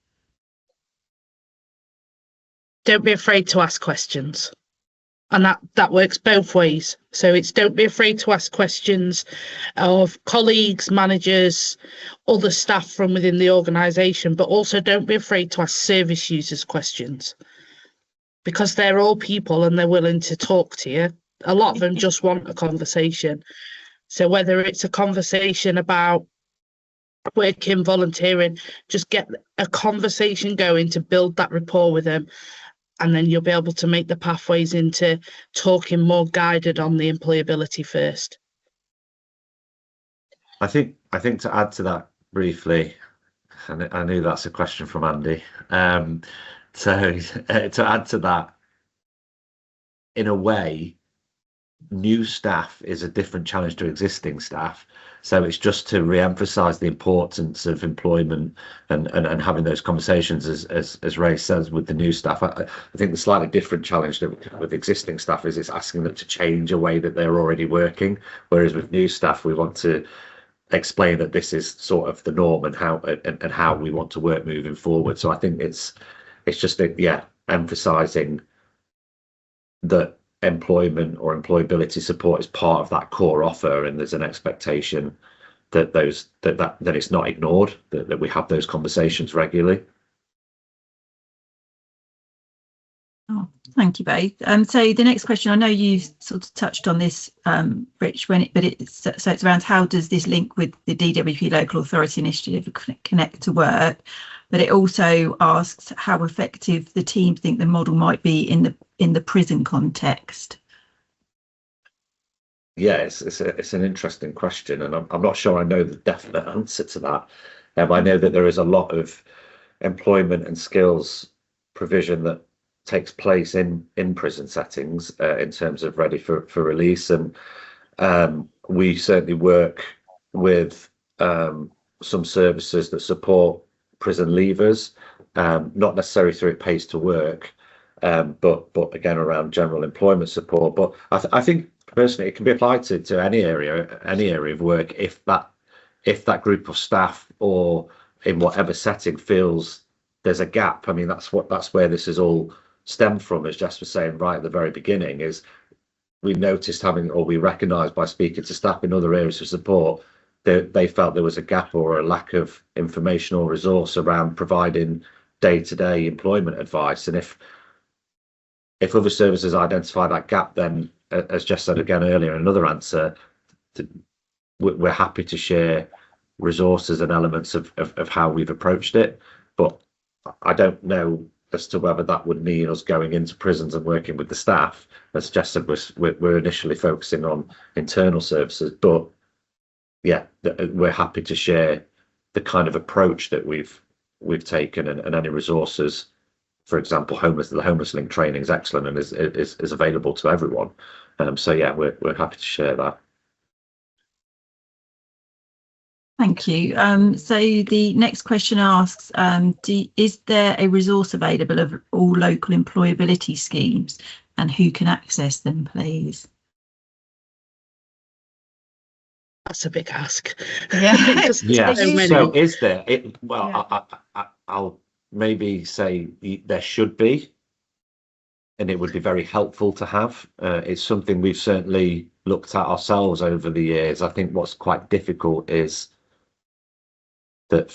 Don't be afraid to ask questions. And that works both ways. So it's don't be afraid to ask questions of colleagues, managers, other staff from within the organisation, but also don't be afraid to ask service users questions, because they're all people and they're willing to talk to you. A lot of them just want a conversation. So whether it's a conversation about working, volunteering, just get a conversation going to build that rapport with them. And then you'll be able to make the pathways into talking more guided on the employability first. I think to add to that briefly, and I knew that's a question from Andy. So to add to that, in a way, new staff is a different challenge to existing staff. So it's just to re-emphasize the importance of employment and having those conversations, as Ray says, with the new staff. I think the slightly different challenge with existing staff is it's asking them to change a way that they're already working, whereas with new staff we want to explain that this is sort of the norm and how we want to work moving forward. So I think it's just emphasizing that employment or employability support is part of that core offer, and there's an expectation that it's not ignored, that we have those conversations regularly. Oh, thank you both. So the next question, I know you sort of touched on this, Rich, so it's around how does this link with the DWP Local Authority Initiative Connect to Work, but it also asks how effective the team think the model might be in the prison context. Yeah, it's an interesting question, and I'm not sure I know the definite answer to that. I know that there is a lot of employment and skills provision that takes place in prison settings in terms of ready for release, and we certainly work with some services that support prison leavers, not necessarily through It Pays to Work, but again around general employment support. But I think personally it can be applied to any area of work if that group of staff or in whatever setting feels there's a gap. I mean, that's where this is all stemmed from, as Jess was saying right at the very beginning, is we noticed we recognised by speaking to staff in other areas of support that they felt there was a gap or a lack of information or resource around providing day-to-day employment advice. And if other services identify that gap, then as Jess said again earlier, another answer, we're happy to share resources and elements of how we've approached it. But I don't know as to whether that would mean us going into prisons and working with the staff. As Jess said, we're initially focusing on internal services, but yeah, we're happy to share the kind of approach that we've taken and any resources. For example, the homeless link training is excellent and is available to everyone. So yeah, we're happy to share that. Thank you. So the next question asks, is there a resource available of all local employability schemes, and who can access them, please? That's a big ask. Yeah. Yeah. So is there? Yeah. I'll maybe say there should be, and it would be very helpful to have. It's something we've certainly looked at ourselves over the years. I think what's quite difficult is that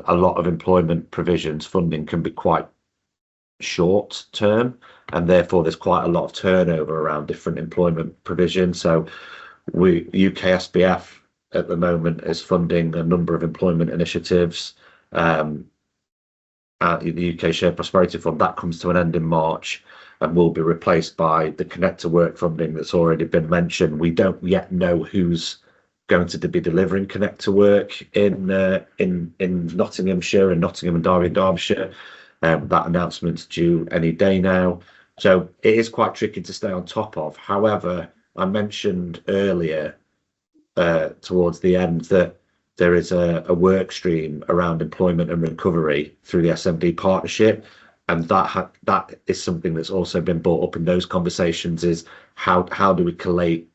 a lot of employment provisions funding can be quite short term, and therefore there's quite a lot of turnover around different employment provisions. So UK SBF at the moment is funding a number of employment initiatives. The UK Shared Prosperity Fund, that comes to an end in March and will be replaced by the Connect to Work funding that's already been mentioned. We don't yet know who's going to be delivering Connect to Work in Nottinghamshire and Nottingham and Derbyshire. That announcement's due any day now. So it is quite tricky to stay on top of. However, I mentioned earlier towards the end that there is a work stream around employment and recovery through the SMD partnership, and that is something that's also been brought up in those conversations, is how do we collate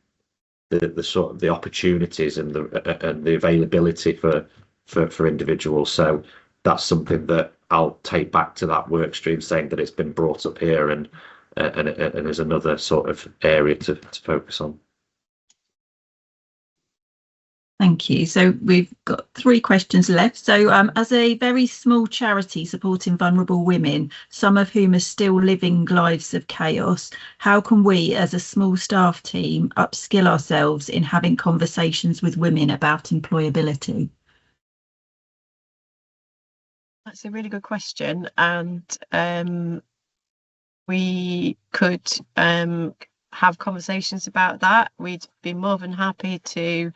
the sort of the opportunities and the availability for individuals. So that's something that I'll take back to that work stream, saying that it's been brought up here and is another sort of area to focus on. Thank you. So we've got 3 questions left. So as a very small charity supporting vulnerable women, some of whom are still living lives of chaos, how can we as a small staff team upskill ourselves in having conversations with women about employability? That's a really good question, and we could have conversations about that. We'd be more than happy to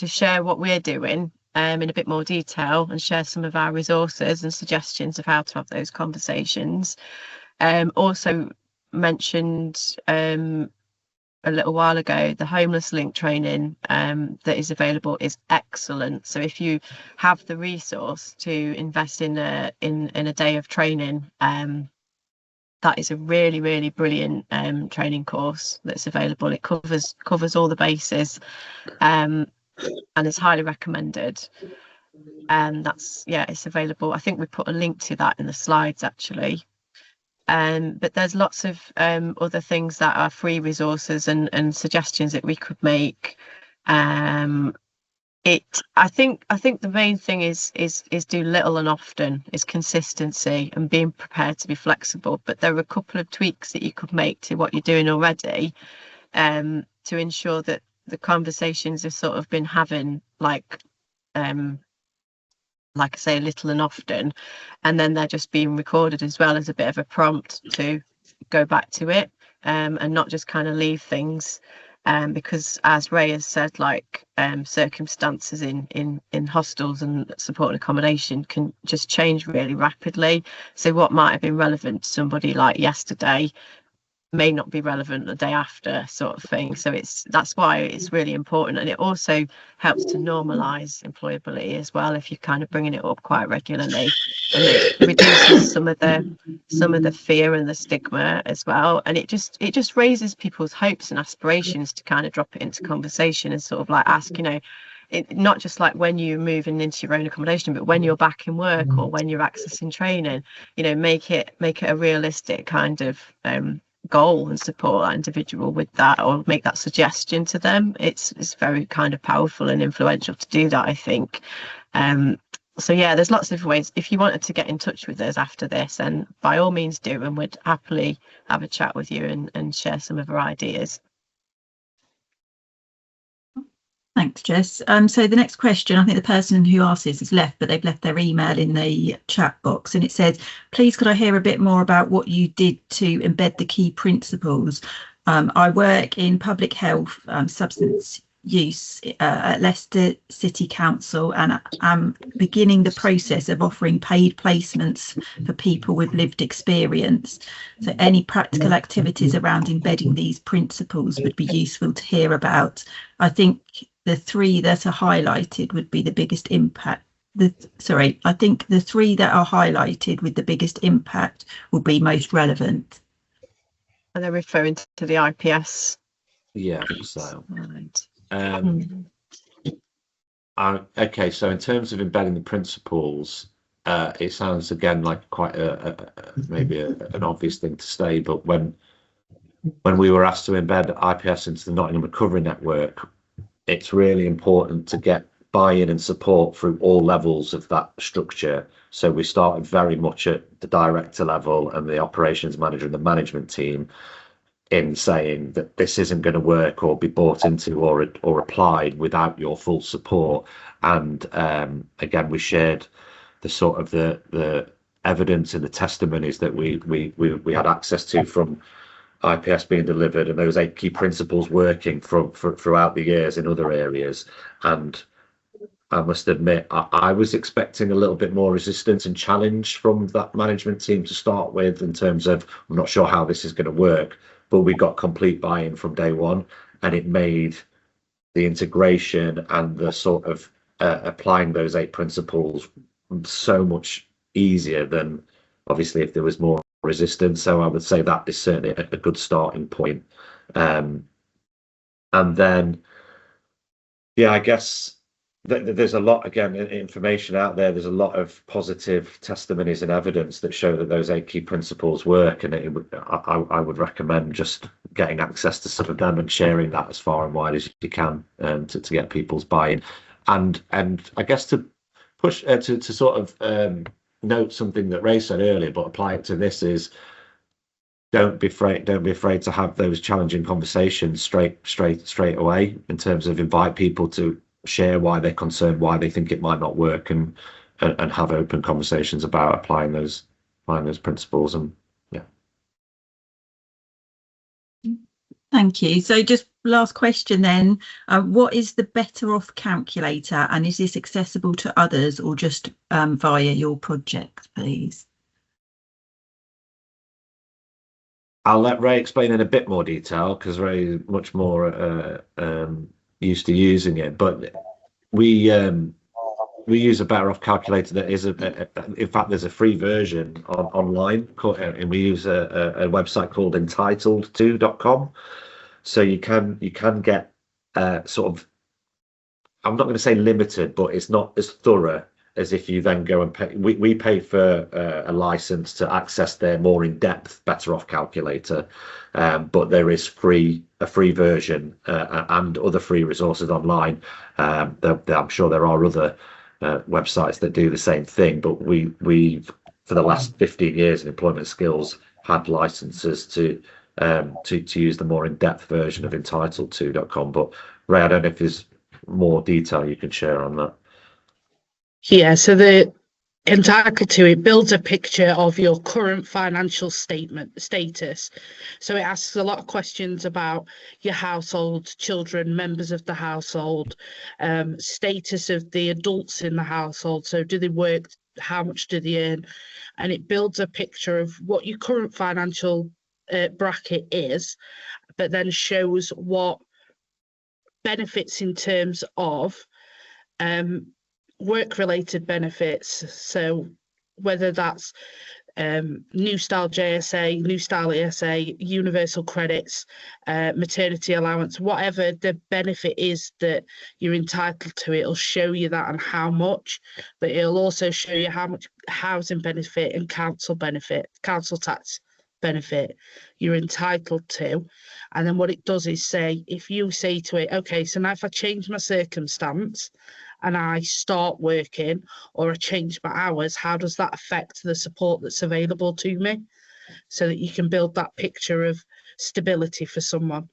share what we're doing in a bit more detail and share some of our resources and suggestions of how to have those conversations. Also mentioned a little while ago, the homeless link training that is available is excellent. So if you have the resource to invest in a day of training, that is a really brilliant training course that's available. It covers all the bases, and it's highly recommended. And it's available. I think we put a link to that in the slides actually. But there's lots of other things that are free resources and suggestions that we could make. I think the main thing is do little and often, is consistency and being prepared to be flexible. But there are a couple of tweaks that you could make to what you're doing already, to ensure that the conversations have sort of been having like I say, little and often, and then they're just being recorded as well as a bit of a prompt to go back to it, and not just kind of leave things, because as Ray has said, like circumstances in hostels and supported accommodation can just change really rapidly. So what might have been relevant to somebody like yesterday may not be relevant the day after, sort of thing. So that's why it's really important, and it also helps to normalize employability as well if you're kind of bringing it up quite regularly, and it reduces some of the fear and the stigma as well, and it just raises people's hopes and aspirations to kind of drop it into conversation and sort of like ask, not just like when you're moving into your own accommodation, but when you're back in work or when you're accessing training, make it a realistic kind of goal and support that individual with that, or make that suggestion to them. It's very kind of powerful and influential to do that, I think. So yeah, there's lots of ways. If you wanted to get in touch with us after this, and by all means do, and we'd happily have a chat with you and share some of our ideas. Thanks, Jess. So the next question, I think the person who asked this has left, but they've left their email in the chat box, and it says, please could I hear a bit more about what you did to embed the key principles? I work in public health, substance use at Leicester City Council, and I'm beginning the process of offering paid placements for people with lived experience. So any practical activities around embedding these principles would be useful to hear about. I think the 3 that are highlighted would be the biggest impact. I think the 3 that are highlighted with the biggest impact will be most relevant. And they're referring to the IPS. Yeah, so. Right. Okay, so in terms of embedding the principles, it sounds again like quite maybe an obvious thing to say, but when we were asked to embed IPS into the Nottingham Recovery Network, it's really important to get buy-in and support through all levels of that structure. So we started very much at the director level and the operations manager and the management team in saying that this isn't going to work or be bought into or applied without your full support. And again, we shared the sort of the evidence and the testimonies that we had access to from IPS being delivered, and those 8 key principles working throughout the years in other areas. And I must admit, I was expecting a little bit more resistance and challenge from that management team to start with, in terms of, I'm not sure how this is going to work, but we got complete buy-in from day one, and it made the integration and the sort of applying those 8 principles so much easier than obviously if there was more resistance. So I would say that is certainly a good starting point. And then, yeah, I guess there's a lot, again, information out there. There's a lot of positive testimonies and evidence that show that those 8 key principles work, and I would recommend just getting access to some of them and sharing that as far and wide as you can, to get people's buy-in. And I guess to push to sort of note something that Ray said earlier, but apply it to this is, don't be afraid to have those challenging conversations straight away, in terms of invite people to share why they're concerned, why they think it might not work, and have open conversations about applying those principles. And yeah. Thank you. So just last question then, what is the Better Off calculator, and is this accessible to others or just via your project, please? I'll let Ray explain in a bit more detail, because Ray is much more used to using it. But we use a Better Off calculator that is in fact, there's a free version online, and we use a website called entitled2.com. So you can get sort of, I'm not going to say limited, but it's not as thorough as if you then go and pay. We pay for a license to access their more in-depth Better Off calculator, but there is a free version and other free resources online. I'm sure there are other websites that do the same thing, but we've for the last 15 years in employment skills had licenses to use the more in-depth version of entitled2.com. But Ray, I don't know if there's more detail you can share on that. Yeah, so the entitled to, it builds a picture of your current financial status. So it asks a lot of questions about your household, children, members of the household, status of the adults in the household. So do they work? How much do they earn? And it builds a picture of what your current financial bracket is, but then shows what benefits in terms of work-related benefits. So whether that's new style JSA, new style ESA, universal credits, maternity allowance, whatever the benefit is that you're entitled to, it'll show you that and how much, but it'll also show you how much housing benefit and council tax benefit you're entitled to. And then what it does is say, if you say to it, okay, so now if I change my circumstance and I start working, or I change my hours, how does that affect the support that's available to me? So that you can build that picture of stability for someone.